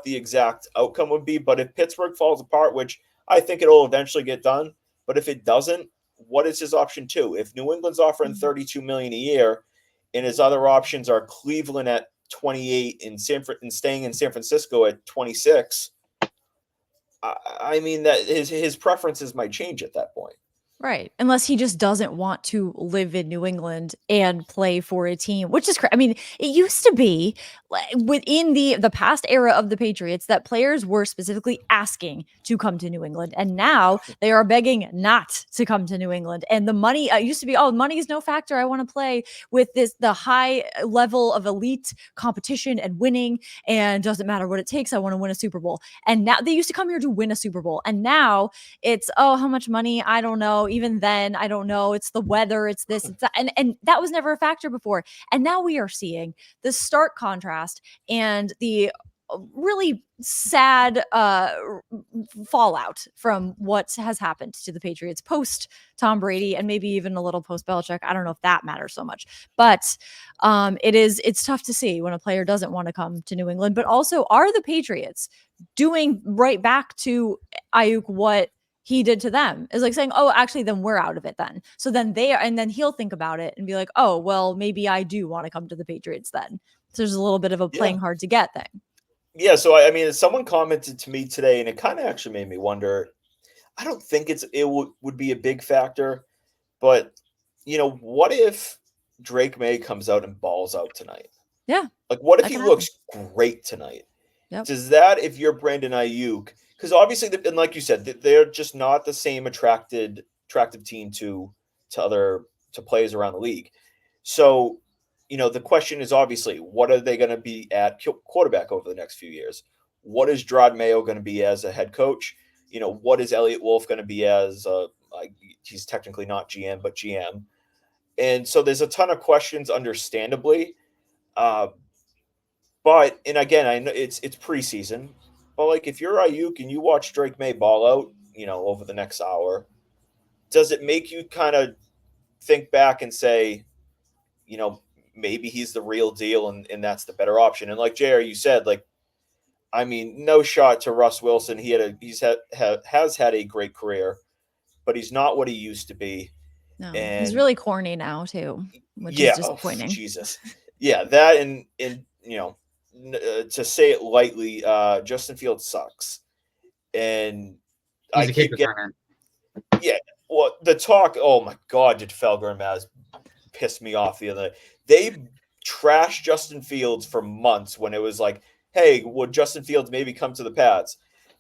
the exact outcome would be, but if Pittsburgh falls apart, which I think it'll eventually get done, but if it doesn't, what is his option two? If New England's offering $32 million a year, and his other options are Cleveland at 28 and staying in San Francisco at 26. I mean, that his preferences might change at that point. Right. Unless he just doesn't want to live in New England and play for a team, which is crazy. I mean, it used to be within the past era of the Patriots that players were specifically asking to come to New England. And now they are begging not to come to New England. And the money used to be, money is no factor. I want to play with the high level of elite competition and winning. And doesn't matter what it takes. I want to win a Super Bowl. And now they used to come here to win a Super Bowl. And now it's, how much money? I don't know. Even then, I don't know. It's the weather. It's this. It's that. And that was never a factor before. And now we are seeing the stark contrast and the really sad fallout from what has happened to the Patriots post Tom Brady and maybe even a little post Belichick. I don't know if that matters so much, but it's tough to see when a player doesn't want to come to New England. But also, are the Patriots doing right back to Aiyuk what he did to them? Is like saying, oh, actually, then we're out of it then. So then and then he'll think about it and be like, oh, well, maybe I do want to come to the Patriots then. So there's a little bit of a playing hard to get thing. Yeah. So, I mean, someone commented to me today, and it kind of actually made me wonder. I don't think it would be a big factor, but, what if Drake May comes out and balls out tonight? Yeah. Like, what if he looks great tonight? Yep. Does that, if you're Brandon Aiyuk, because obviously, and like you said, they're just not the same attractive team to players around the league. So, the question is obviously, what are they going to be at quarterback over the next few years? What is Gerard Mayo going to be as a head coach? What is Elliott Wolf going to be as he's technically not GM, but GM. And so there's a ton of questions, understandably. But again, I know it's preseason, but like if you're Aiyuk and you watch Drake May ball out, over the next hour, does it make you kind of think back and say, maybe he's the real deal and that's the better option? And like JR, you said, like, I mean, no shot to Russ Wilson. Has had a great career, but he's not what he used to be. No, and he's really corny now too, which is disappointing. Oh, Jesus. Yeah, that and to say it lightly, Justin Fields sucks. And he's a kick returner. Yeah. Well, the talk, oh my God, did Felger and Maz piss me off the other day. They trashed Justin Fields for months when it was like, hey, would Justin Fields maybe come to the Pats?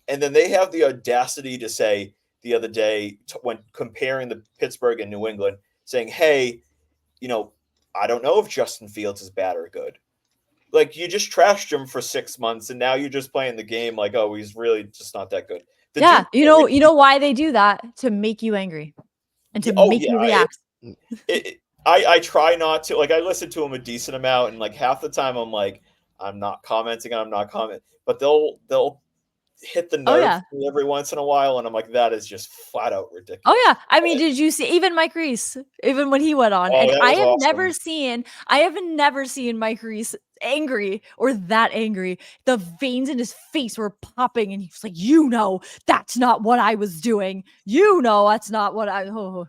And then they have the audacity to say the other day when comparing the Pittsburgh and New England, saying, hey, I don't know if Justin Fields is bad or good. Like, you just trashed him for 6 months, and now you're just playing the game like, oh, he's really just not that good. You know why they do that? To make you angry and to make you react. I try not to. Like, I listen to him a decent amount, and like half the time I'm like, I'm not commenting, but they'll hit the nerve every once in a while, and I'm like, that is just flat out ridiculous. Oh yeah, I mean, did you see even Mike Reese, even when he went on? And I have never seen Mike Reese angry or that angry. The veins in his face were popping, and he's like, that's not what I was doing. That's not what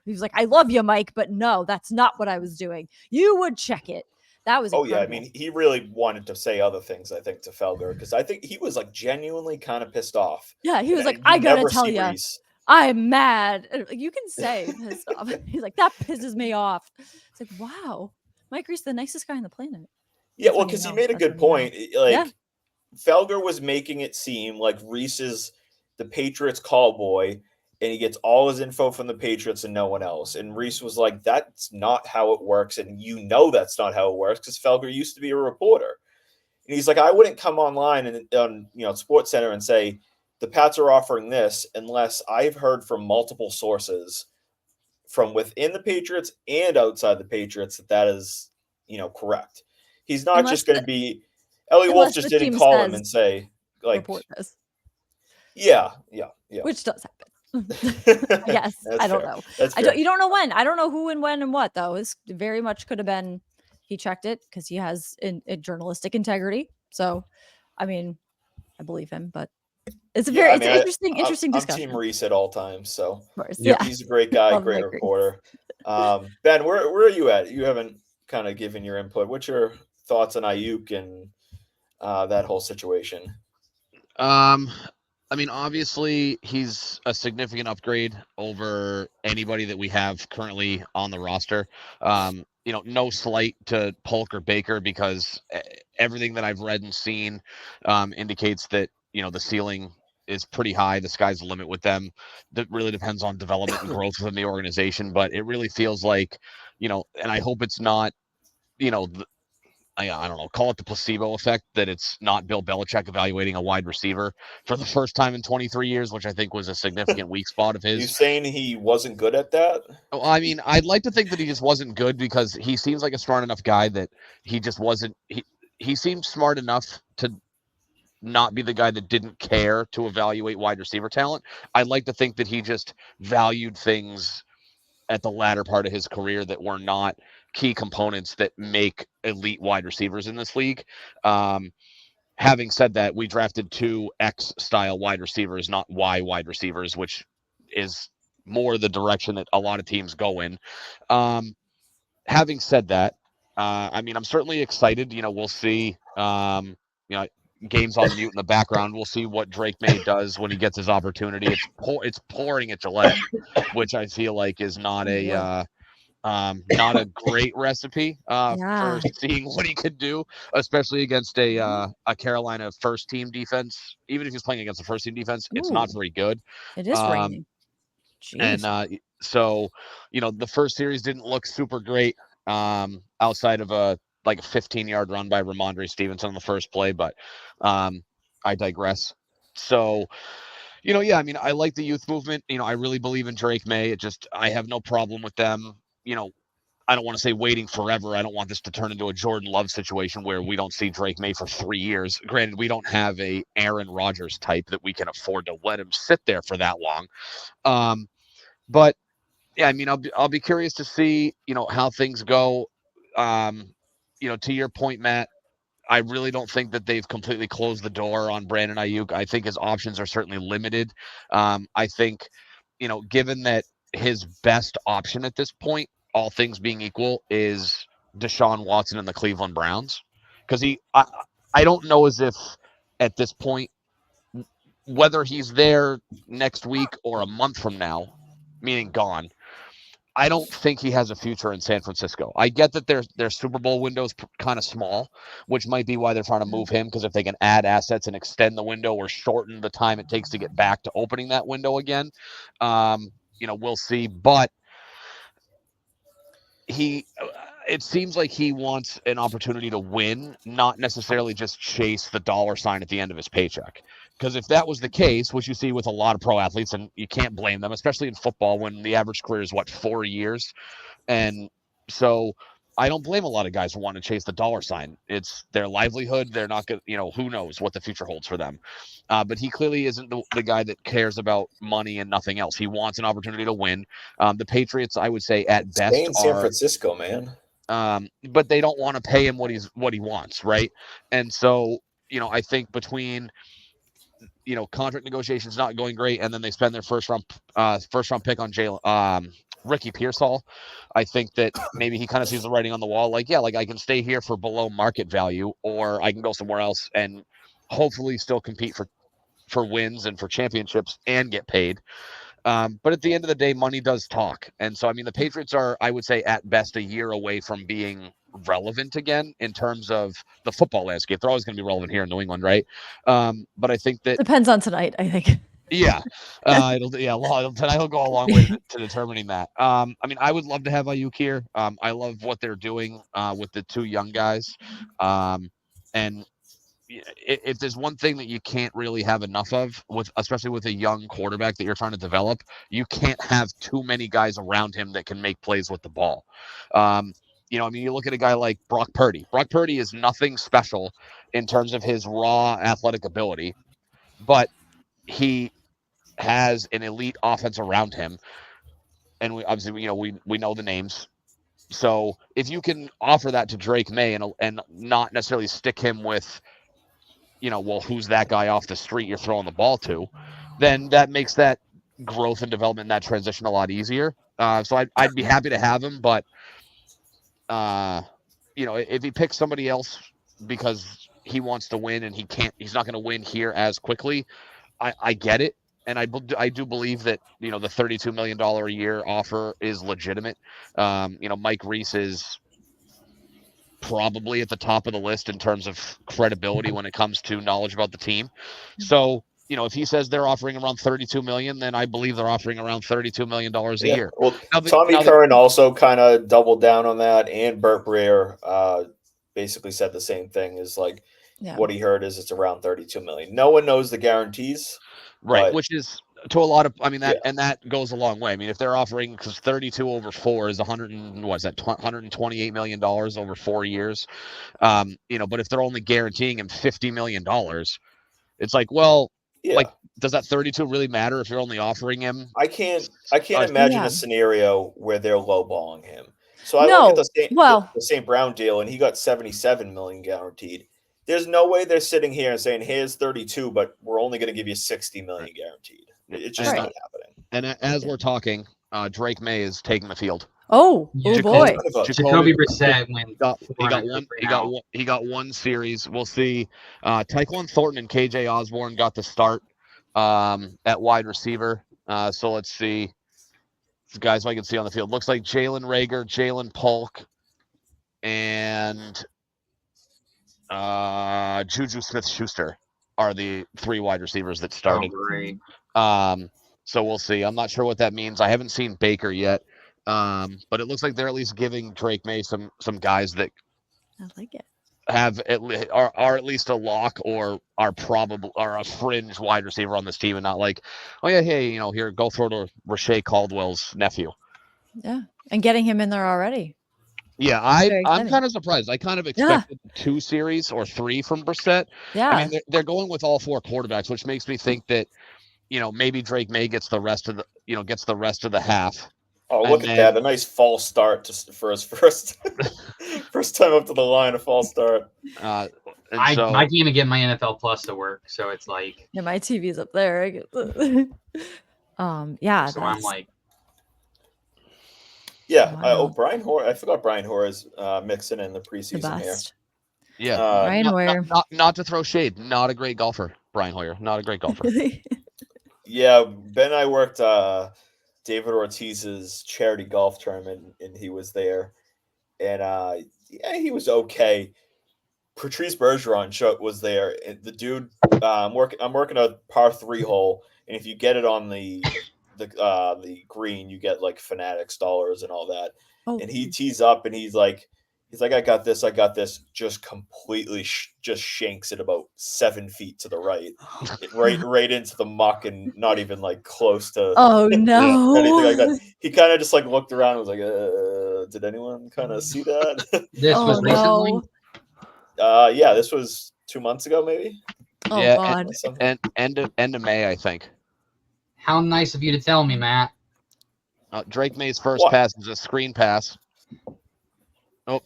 he was like, I love you, Mike, but no, that's not what I was doing. You would check it. That was incredible. Yeah, I mean, he really wanted to say other things, I think, to Felger, because I think he was like genuinely kind of pissed off. Yeah, he was like, I gotta tell you, I'm mad. You can say pissed off. He's like, that pisses me off. It's like, wow, Mike Reese, the nicest guy on the planet. Yeah, well, because he made a good point. Like, Felger was making it seem like Reese is the Patriots call boy, and he gets all his info from the Patriots and no one else. And Reese was like, that's not how it works. And that's not how it works, because Felger used to be a reporter. And he's like, I wouldn't come online and on Sports Center and say, the Pats are offering this unless I've heard from multiple sources from within the Patriots and outside the Patriots that is, correct. He's not just going to be – Elliott Wolf just didn't call him and say, like – report this. Yeah. Which does happen. Yes, I don't know. You don't know when. I don't know who and when and what, though. It very much could have been he checked it because he has a journalistic integrity. So, I mean, I believe him, but it's a very interesting discussion. I'm Team Reese at all times, so of course. He's a great guy, great reporter. Ben, where are you at? You haven't kind of given your input. What's your thoughts on Aiyuk and that whole situation? I mean, obviously, he's a significant upgrade over anybody that we have currently on the roster. No slight to Polk or Baker, because everything that I've read and seen indicates that, the ceiling is pretty high. The sky's the limit with them. That really depends on development and growth within the organization. But it really feels like, and I hope it's not, I don't know, call it the placebo effect, that it's not Bill Belichick evaluating a wide receiver for the first time in 23 years, which I think was a significant weak spot of his. You saying he wasn't good at that? Oh, I mean, I'd like to think that he just wasn't good, because he seems like a smart enough guy that he just wasn't. He seemed smart enough to not be the guy that didn't care to evaluate wide receiver talent. I'd like to think that he just valued things at the latter part of his career that were not key components that make elite wide receivers in this league. Having said that, we drafted 2 X style wide receivers, not Y wide receivers, which is more the direction that a lot of teams go in. Having said that, I mean, I'm certainly excited. We'll see. Games on mute in the background. We'll see what Drake May does when he gets his opportunity. It's pouring at Gillette, which I feel like is not a great recipe for seeing what he could do, especially against a Carolina first team defense. Even if he's playing against the first team defense, it's not very good. It is raining. Jeez. And so, the first series didn't look super great outside of a 15-yard run by Ramondre Stevenson on the first play, but I digress. So, I mean, I like the youth movement. I really believe in Drake May. I have no problem with them. I don't want to say waiting forever. I don't want this to turn into a Jordan Love situation where we don't see Drake May for 3 years. Granted, we don't have a Aaron Rodgers type that we can afford to let him sit there for that long. But yeah, I mean, I'll be curious to see, how things go. To your point, Matt, I really don't think that they've completely closed the door on Brandon Aiyuk. I think his options are certainly limited. I think, given that his best option at this point, all things being equal, is Deshaun Watson and the Cleveland Browns. Because I don't know as if at this point, whether he's there next week or a month from now, meaning gone, I don't think he has a future in San Francisco. I get that their Super Bowl window is kind of small, which might be why they're trying to move him, because if they can add assets and extend the window or shorten the time it takes to get back to opening that window again, we'll see. But it seems like he wants an opportunity to win, not necessarily just chase the dollar sign at the end of his paycheck. Because if that was the case, which you see with a lot of pro athletes, and you can't blame them, especially in football when the average career is 4 years. And so I don't blame a lot of guys who want to chase the dollar sign. It's their livelihood. They're not going to, who knows what the future holds for them. But he clearly isn't the guy that cares about money and nothing else. He wants an opportunity to win. The Patriots, I would say, at best, stay in San Francisco, man. But they don't want to pay him what he wants, right? And so, I think between contract negotiations not going great, and then they spend their first round pick on Ricky Pearsall. I think that maybe he kind of sees the writing on the wall. I can stay here for below market value, or I can go somewhere else and hopefully still compete for wins and for championships and get paid. But at the end of the day, money does talk. And so, I mean, the Patriots are, I would say, at best a year away from being relevant again in terms of the football landscape. They're always going to be relevant here in New England, right? But I think that depends on tonight, I think. Yeah. Tonight will go a long way to determining that. I mean, I would love to have Aiyuk here. I love what they're doing with the 2 young guys. And if there's one thing that you can't really have enough of, especially with a young quarterback that you're trying to develop, you can't have too many guys around him that can make plays with the ball. You look at a guy like Brock Purdy. Brock Purdy is nothing special in terms of his raw athletic ability, but he has an elite offense around him. And we know the names. So if you can offer that to Drake May and not necessarily stick him with, who's that guy off the street you're throwing the ball to, then that makes that growth and development and that transition a lot easier. So I'd be happy to have him, but if he picks somebody else because he wants to win and he's not going to win here as quickly, I get it. And I do believe that, the $32 million a year offer is legitimate. Mike Reese is probably at the top of the list in terms of credibility when it comes to knowledge about the team. So, if he says they're offering around $32 million, then I believe they're offering around $32 million a year. Well, Tommy Curran also kind of doubled down on that, and Burt Breer basically said the same thing. What he heard is it's around $32 million. No one knows the guarantees. Right, which is to a lot of, and that goes a long way. I mean, if they're offering, because 32 over 4 is $128 million over 4 years, but if they're only guaranteeing him $50 million, It's like, well, Yeah. like, does that 32 really matter if you're only offering him? I can't imagine a scenario where they're lowballing him. So I No. look at the St. Brown deal, and he got $77 million guaranteed. There's no way they're sitting here and saying, "Here's 32, but we're only going to give you $60 million guaranteed." It's just not happening. And as we're talking, Drake May is taking the field. Oh boy! Jacoby Brissett he got one series. We'll see. Tyquan Thornton and KJ Osborne got the start at wide receiver. So let's see. The guys I can see on the field. Looks like Jalen Reagor, Jalen Polk, and Juju Smith-Schuster are the 3 wide receivers that started. Oh, great. So we'll see. I'm not sure what that means. I haven't seen Baker yet, but it looks like they're at least giving Drake May some guys that I like it. Are at least a lock or are a fringe wide receiver on this team, and not like, oh yeah, hey, here, go throw to Rashay Caldwell's nephew. Yeah, and getting him in there already. Yeah, I'm kind of surprised. I kind of expected 2 series or 3 from Brissett. Yeah, I mean they're going with all 4 quarterbacks, which makes me think that maybe Drake May gets the rest of the half. Oh, look at that! A nice false start for his first time up to the line. A false start. I can't even get my NFL Plus to work, so it's like my TV's up there. Yeah. So I'm like, wow. Brian Hoyer. I forgot Brian Hoyer is mixing in the preseason here. Yeah, Brian Hoyer. Not to throw shade. Not a great golfer, Brian Hoyer. Not a great golfer. Yeah, Ben and I worked David Ortiz's charity golf tournament, and he was there, and he was okay. Patrice Bergeron was there, and the dude. I'm working a par 3 hole, and if you get it on the green, you get like Fanatics dollars and all that. Oh. And he tees up, and he's like, I got this. Just completely just shanks it about 7 feet to the right, right into the muck, and not even like close to. Oh no! Anything like that. He kind of just like looked around and was like, "Did anyone kind of see that?" This was recently. Yeah, this was 2 months ago, maybe. Oh yeah, God! And end of May, I think. How nice of you to tell me, Matt. Drake May's first pass is a screen pass.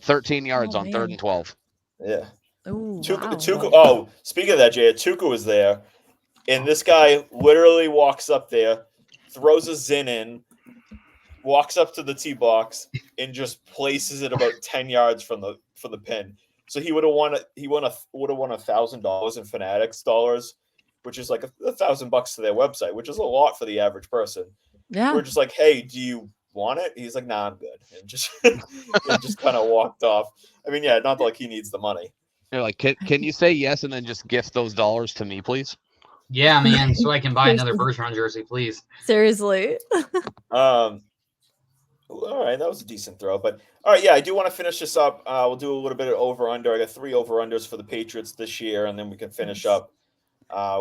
13 yards on 3rd and 12. Yeah. Ooh, Tuca. Oh, speaking of that, Jay, Tuca was there, and this guy literally walks up there, throws a zin in, walks up to the tee box, and just places it about 10 yards from the pin. So he would have won. He would have won $1,000 in Fanatics dollars, which is like $1,000 to their website, which is a lot for the average person. Yeah. We're just like, hey, do you want it? He's like, nah, I'm good, and just kind of walked off. I mean, yeah, not like he needs the money. You're like, can you say yes and then just gift those dollars to me, please? Yeah, man, so I can buy another Bergeron jersey, please. Seriously. All right, that was a decent throw, but all right, yeah, I do want to finish this up. We'll do a little bit of over under. I got 3 over unders for the Patriots this year, and then we can finish up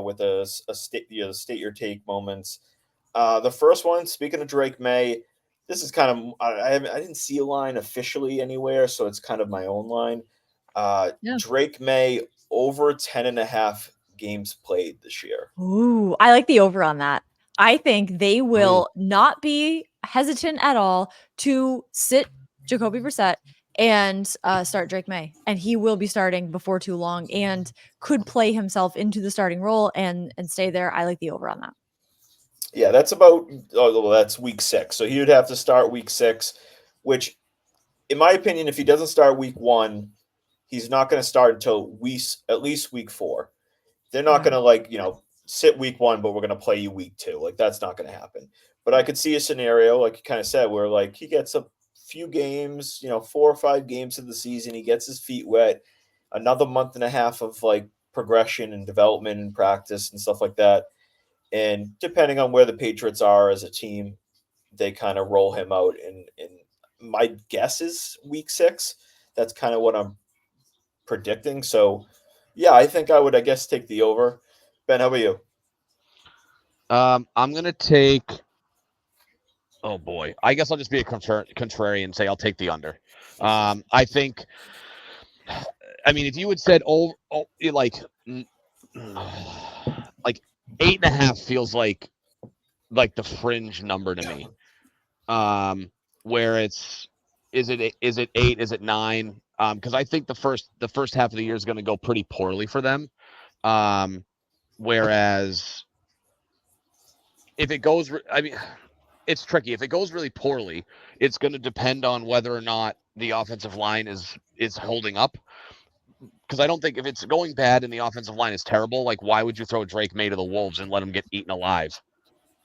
with a state your take moments. The first one, speaking of Drake May. This is kind of I didn't see a line officially anywhere, so it's kind of my own line. Drake May over 10.5 games played this year. Ooh, I like the over on that. I think they will not be hesitant at all to sit Jacoby Brissett and start Drake May, and he will be starting before too long and could play himself into the starting role and stay there. I like the over on that. Yeah, that's that's week 6. So he would have to start week 6, which, in my opinion, if he doesn't start week 1, he's not going to start until at least week 4. They're not going to sit week 1, but we're going to play you week 2. Like, that's not going to happen. But I could see a scenario, like you kind of said, where like he gets a few games, 4 or 5 games of the season, he gets his feet wet, another month and a half of like progression and development and practice and stuff like that. And depending on where the Patriots are as a team, they kind of roll him out. And my guess is week 6. That's kind of what I'm predicting. So, yeah, I think I would, take the over. Ben, how about you? I'm going to take – oh, boy. I guess I'll just be a contrarian and say I'll take the under. I think – I mean, if you had said, like 8.5 feels like the fringe number to me. Where is it 8? Is it 9? Because I think the first half of the year is going to go pretty poorly for them. Whereas if it goes, it's tricky. If it goes really poorly, it's going to depend on whether or not the offensive line is holding up. Because I don't think if it's going bad and the offensive line is terrible, like why would you throw Drake May to the Wolves and let him get eaten alive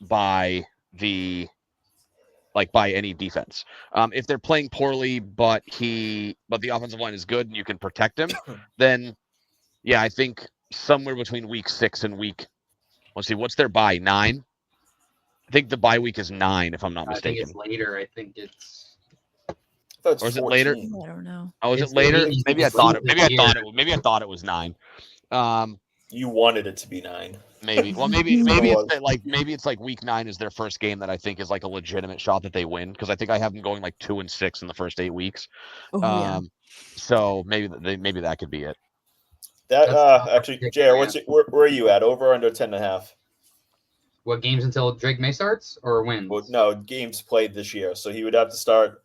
by any defense? If they're playing poorly, but the offensive line is good and you can protect him, then yeah, I think somewhere between week 6 and let's see, what's their bye? 9? I think the bye week is 9, if I'm not mistaken. I think it's later. I think it's. Or is it later? I don't know. Oh, is it later? Maybe I thought it was 9. You wanted it to be 9. Maybe. Well, maybe it's like week 9 is their first game that I think is like a legitimate shot that they win, because I think I have them going like 2-6 in the first 8 weeks. So maybe that could be it. That actually, JR, where are you at? Over or under 10.5? What, games until Drake May starts or wins? Well, no, games played this year, so he would have to start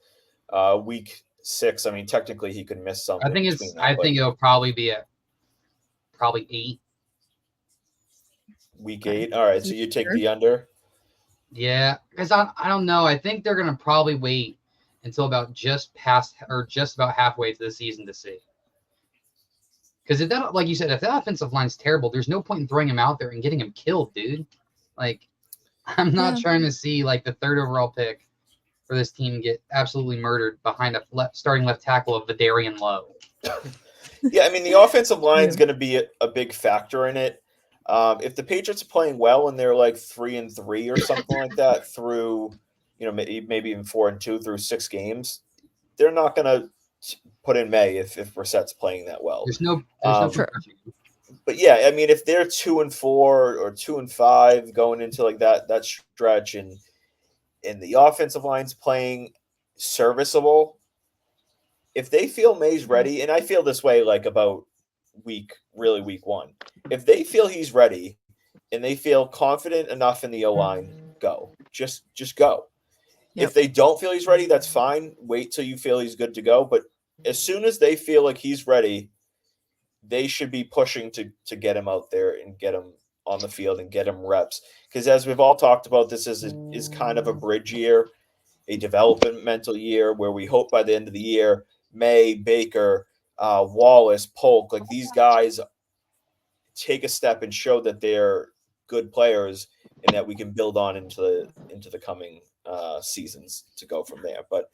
week 6. I mean, technically he could miss something. I think it'll probably be at 8. Week 8. All right, so you take the under. Yeah, because I don't know. I think they're gonna probably wait until about just about halfway through the season to see. Because if that, like you said, if that offensive line's terrible, there's no point in throwing him out there and getting him killed, dude. Like, I'm not trying to see like the 3rd overall pick for this team get absolutely murdered behind a starting left tackle of Vidarian Lowe. Yeah, I mean the offensive line is going to be a big factor in it. If the Patriots are playing well and they're like 3-3 or something like that through, maybe even 4-2 through 6 games, they're not going to put in May if Brissett's playing that well. There's no but yeah, I mean, if they're 2-4 or 2-5 going into like that stretch, and the offensive line's playing serviceable, if they feel May's ready, and I feel this way like about week 1, if they feel he's ready and they feel confident enough in the O-line, go. Just go. Yep. If they don't feel he's ready, that's fine. Wait till you feel he's good to go. But as soon as they feel like he's ready, they should be pushing to get him out there and get him on the field and get him reps. Because as we've all talked about, this is kind of a bridge year, a developmental year where we hope by the end of the year, May, Baker, Wallace, Polk, like these guys take a step and show that they're good players and that we can build on into the coming seasons to go from there. But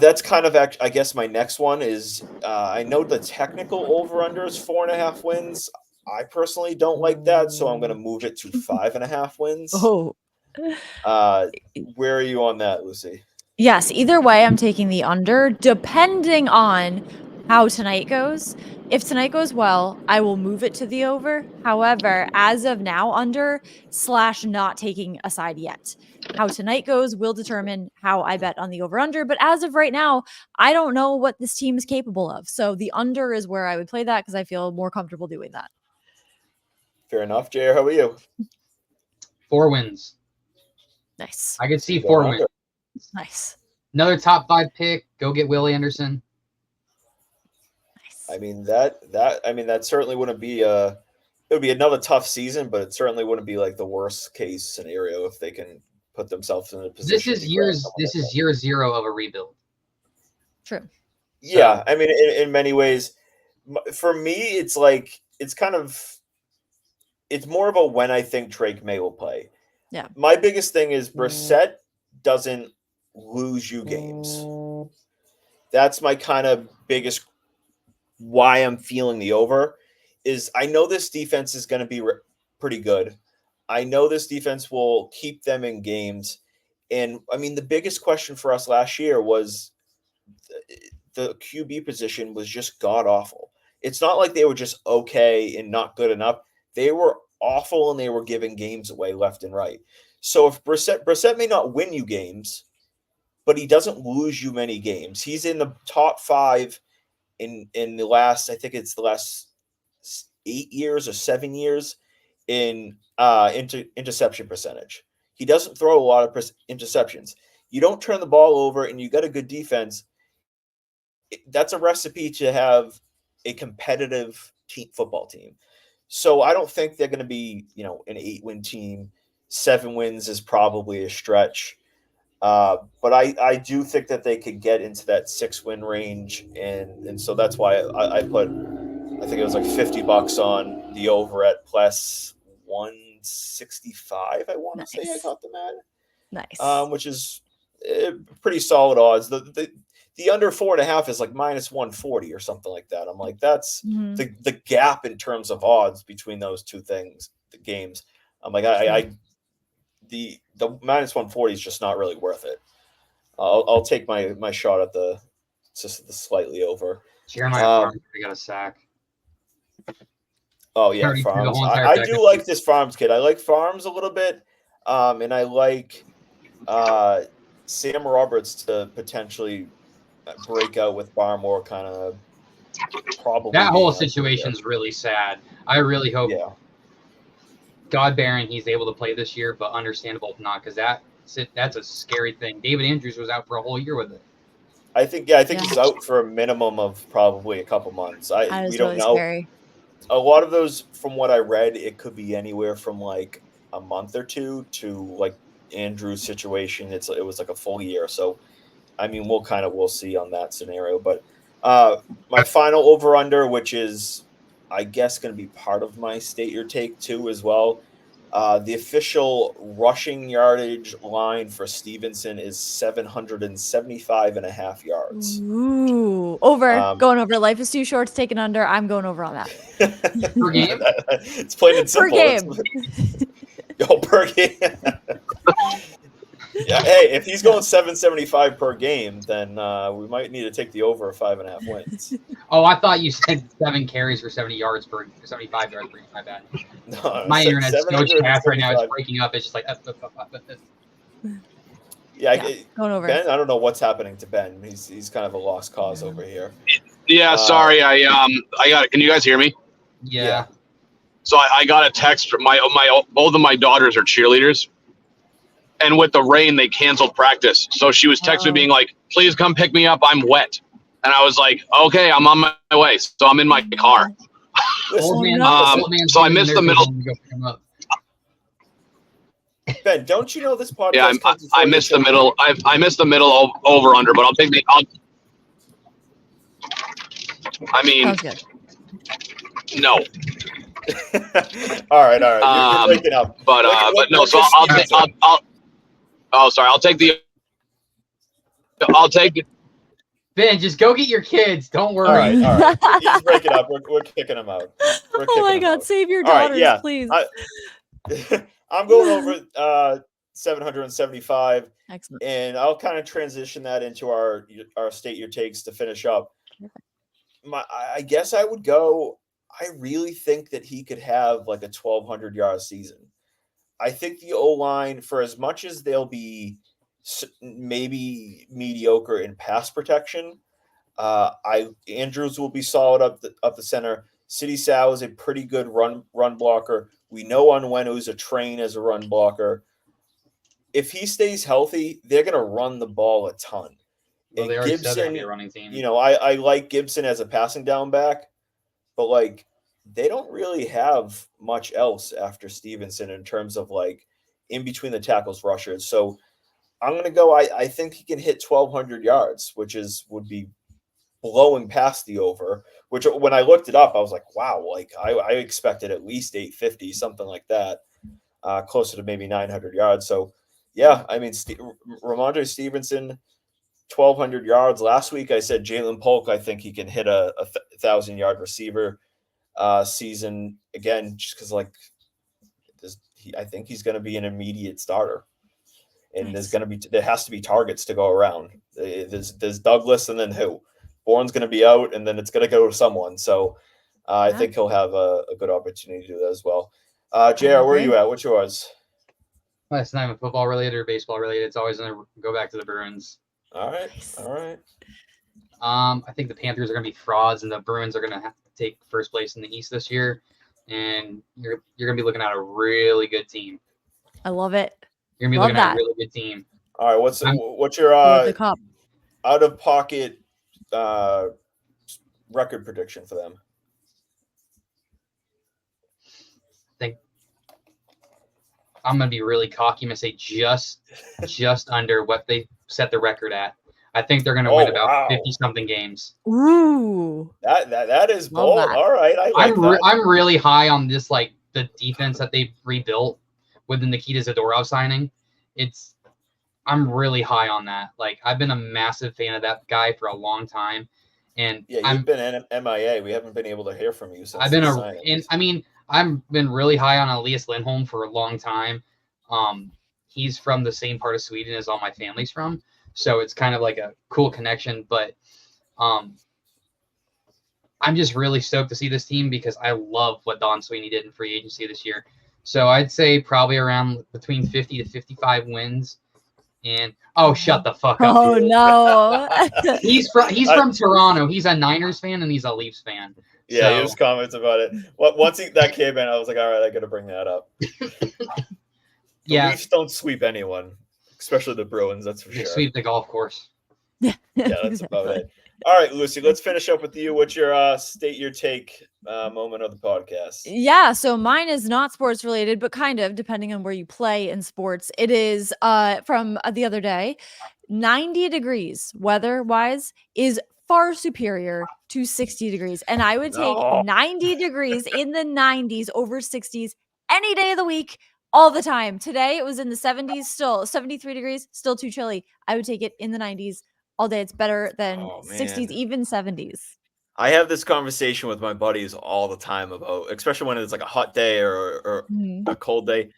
that's kind of, I guess my next one is I know the technical over-under is 4.5 wins. I personally don't like that, so I'm going to move it to 5.5 wins. Oh. Where are you on that, Lucy? Yes, either way, I'm taking the under, depending on how tonight goes. If tonight goes well, I will move it to the over. However, as of now, under / not taking a side yet. How tonight goes will determine how I bet on the over-under. But as of right now, I don't know what this team is capable of. So the under is where I would play that because I feel more comfortable doing that. Fair enough. JR, how are you? 4 wins. Nice. I could see 4 wins. Nice. Another top 5 pick. Go get Willie Anderson. Nice. I mean that certainly wouldn't be it would be another tough season, but it certainly wouldn't be like the worst case scenario if they can put themselves in a position. This is year 0 of a rebuild. True. Yeah, so. I mean, in many ways, for me, it's like it's more about when I think Drake May will play. Yeah. My biggest thing is Brissett doesn't lose you games. That's my kind of biggest why I'm feeling the over is I know this defense is going to be pretty good. I know this defense will keep them in games. And I mean, the biggest question for us last year was the QB position was just god awful. It's not like they were just okay and not good enough. They were awful and they were giving games away left and right. So if Brissett may not win you games, but he doesn't lose you many games. He's in the top 5 in the last, I think it's the last 8 years or 7 years in interception percentage. He doesn't throw a lot of interceptions. You don't turn the ball over, and you got a good defense. That's a recipe to have a competitive football team. So I don't think they're going to be, an 8-win team. 7 wins is probably a stretch. But I do think that they could get into that 6-win range. And so that's why I put, I think it was like $50 on the over at plus 165. I want to say I got them at. Nice. Which is pretty solid odds. The under 4.5 is like minus 140 or something like that. I'm like, that's the gap in terms of odds between those two things, the games. I'm like, the minus 140 is just not really worth it. I'll take my shot at the slightly over. Jeremiah got a sack. Oh yeah, Farms. I do like this Farms kid. I like Farms a little bit, and I like Sam Roberts to potentially break out with Barmore, kind of probably. That whole situation's really sad. I really hope, God bearing, he's able to play this year, but understandable if not, because that's a scary thing. David Andrews was out for a whole year with it. I think he's out for a minimum of probably a couple months. We don't know. Scary. A lot of those, from what I read, it could be anywhere from like a month or two to like Andrew's situation. It was like a full year. So, I mean, we'll see on that scenario. But my final over under, which is, I guess, going to be part of my state your take too as well. The official rushing yardage line for Stevenson is 775.5 yards. Ooh, over. Going over. Life is too short to take an under. I'm going over on that. Per game? It's plain and simple. Per game. Yeah, hey, if he's going 775 per game, then we might need to take the over 5.5 wins. Oh, I thought you said 7 carries for 70 yards per 75 yards per game. My bad. No, my internet's so fast right now. It's breaking up. It's just like. Yeah, going over. Ben, I don't know what's happening to Ben. He's kind of a lost cause over here. Yeah, sorry. I got it. Can you guys hear me? Yeah. So I got a text from both of my daughters are cheerleaders. And with the rain, they canceled practice. So she was texting me being like, please come pick me up. I'm wet. And I was like, okay, I'm on my way. So I'm in my car. So I missed the middle. Ben, don't you know this podcast? Yeah, I missed the middle. I missed the middle over under, but I'll take the. I mean, no. all right. You're breaking up. But no. So I'll take. I'll take the. I'll take it. Ben, just go get your kids. Don't worry. All right. He's breaking up. We're kicking him out. Oh my God! Save your daughters, please. I'm going over 775. Excellent. And I'll kind of transition that into our state your takes to finish up. I guess I would go. I really think that he could have like a 1,200 yard season. I think the O-line, for as much as they'll be maybe mediocre in pass protection, Andrews will be solid up the center. City Sal is a pretty good run blocker. We know Onwenu's a train as a run blocker. If he stays healthy, they're going to run the ball a ton. Well, they already said they're going to be a running team. I like Gibson as a passing down back, but like they don't really have much else after Stevenson in terms of like in between the tackles rushers. So I'm going to go. I think he can hit 1,200 yards, which would be blowing past the over. Which when I looked it up, I was like, wow, like I expected at least 850, something like that, closer to maybe 900 yards. So yeah, I mean, Ramondre Stevenson, 1,200 yards. Last week I said Jalen Polk. I think he can hit a 1,000-yard receiver season again, just because like I think he's going to be an immediate starter, and there has to be targets to go around. There's Douglas, and then who? Bourne's going to be out, and then it's going to go to someone. So I think he'll have a good opportunity to do that as well. JR, where are you at? What's yours? Well, it's not even football related or baseball related. It's always going to go back to the Bruins. All right. I think the Panthers are going to be frauds, and the Bruins are going to have to take first place in the East this year. and you're gonna be looking at a really good team. I love it. You're gonna be looking at a really good team. All right, what's your the cup. out of pocket record prediction for them? I think I'm gonna be really cocky. I'm gonna say just under what they set the record at. I think they're gonna win about 50-something games. Ooh, that is bold. All right, I'm really high on this, like the defense that they rebuilt with the Nikita Zadorov signing. I'm really high on that. Like, I've been a massive fan of that guy for a long time, and you've been MIA. We haven't been able to hear from you since. I've been I've been really high on Elias Lindholm for a long time. He's from the same part of Sweden as all my family's from, so it's kind of like a cool connection. But I'm just really stoked to see this team because I love what Don Sweeney did in free agency this year. So I'd say probably around between 50 to 55 wins. And shut the fuck up. Oh no. he's from Toronto. He's a Niners fan and he's a Leafs fan. Yeah, he was comments about it. Once that came in, I was like, all right, I got to bring that up. The Leafs don't sweep anyone, especially the Bruins. That's for sure. They sweep the golf course. Yeah, that's about it. All right, Lucy, let's finish up with you. What's your state your take moment of the podcast? Yeah, so mine is not sports related, but kind of, depending on where you play in sports. It is from the other day. 90 degrees weather-wise is far superior to 60 degrees. And I would take 90 degrees in the 90s over 60s any day of the week, all the time. Today, it was in the 70s, still 73 degrees, still too chilly. I would take it in the 90s all day. It's better than 60s, even 70s. I have this conversation with my buddies all the time about, especially when it's like a hot day or a cold day.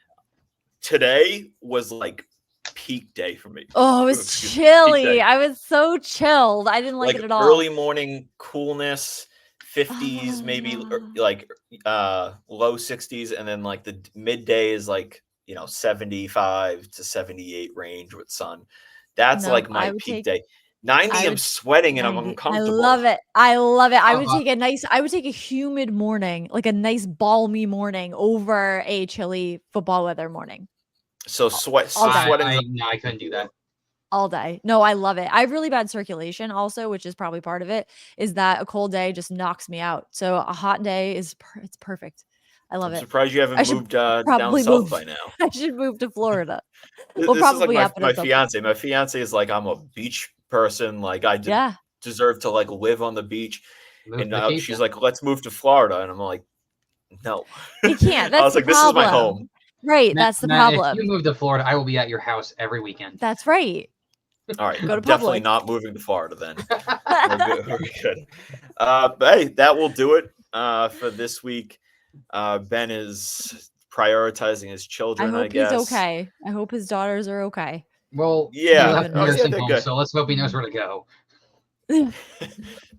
Today was like peak day for me. Oh, it was chilly. I was so chilled. I didn't like it at all. Early morning coolness, 50s, maybe like low 60s, and then like the midday is like 75 to 78 range with sun. That's like my peak day. 90, I'm sweating and I'm uncomfortable. I love it. I would take a humid morning, like a nice balmy morning over a chilly football weather morning. So sweating. I couldn't do that. All day. No, I love it. I have really bad circulation also, which is probably part of it, is that a cold day just knocks me out. So a hot day it's perfect. I love it. I'm surprised you haven't moved down south by now. I should move to Florida. This is like my fiance. My fiance is like, I'm a beach person. Like I deserve to like live on the beach. And she's like, let's move to Florida. And I'm like, no. You can't. That's I was like, this is my home. Right. That's the problem. If you move to Florida, I will be at your house every weekend. That's right. All right. Go to definitely not moving to Florida then. We're good. But hey, that will do it for this week. Ben is prioritizing his children, I guess. He's okay. I hope his daughters are okay. Well, yeah. So let's hope he knows where to go.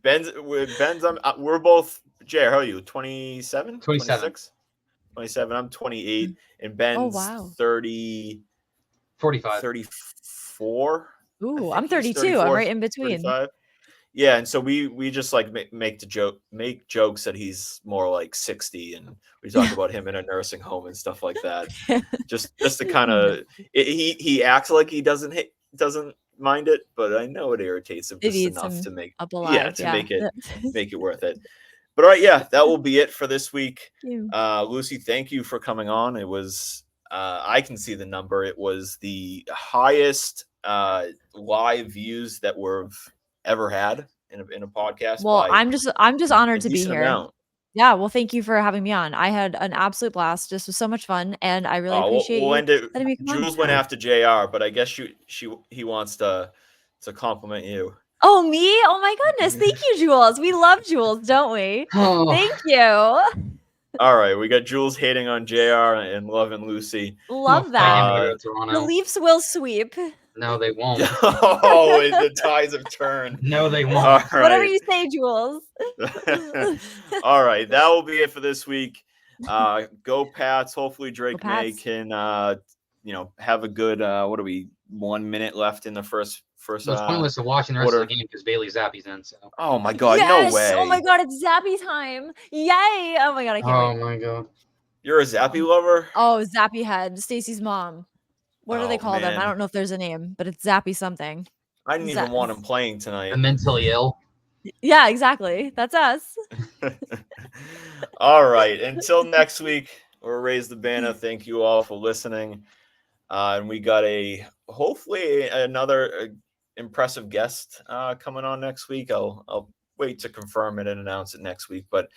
Ben's we're both, Jay, how are you? 27? 26? 27. I'm 28. And Ben's 30. 45. 34. Ooh, I'm 32. I'm right in between. 35. Yeah, and so we just like make jokes that he's more like 60, and we talk about him in a nursing home and stuff like that. just to kind of he acts like he doesn't mind it, but I know it irritates him just enough to make make it worth it. But all right, that will be it for this week. Lucy, thank you for coming on. It was I can see the number. It was the highest live views that we've ever had in a podcast. Well, I'm just honored to be here. Yeah, well, thank you for having me on. I had an absolute blast. This was so much fun, and I really appreciate you letting me come on. Jules went after JR, but I guess he wants to compliment you. Oh, me? Oh my goodness. Thank you, Jules. We love Jules, don't we? Oh. Thank you. All right, we got Jules hating on JR and loving Lucy. Love that. The Leafs will sweep. No, they won't. The tides have turned. No, they won't. Right. Whatever you say, Jules. All right, that will be it for this week. Go Pats. Hopefully Drake May can have a good, what are we, 1 minute left in the first. So it's pointless to watching the rest of the game because Bailey Zappi's in. So. Oh my God, yes! No way. Oh my God, it's Zappy time. Yay. Oh my God, I can't wait. Oh my God. You're a Zappy lover? Oh, Zappy head, Stacy's mom. What do they call them? I man. don't know if there's a name, but it's Zappy something. I didn't even want him playing tonight. The mentally ill. Yeah, exactly. That's us. All right. Until next week, we'll raise the banner. Thank you all for listening. And we got hopefully another impressive guest coming on next week. I'll wait to confirm it and announce it next week. But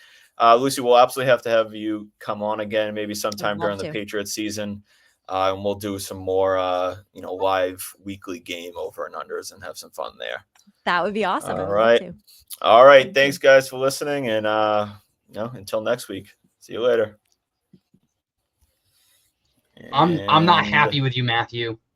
Lucy, we'll absolutely have to have you come on again, maybe sometime during the Patriots season. And we'll do some more, live weekly game over and unders and have some fun there. That would be awesome. All right. All right. Thanks, guys, for listening. And, until next week. See you later. I'm not happy with you, Matthew.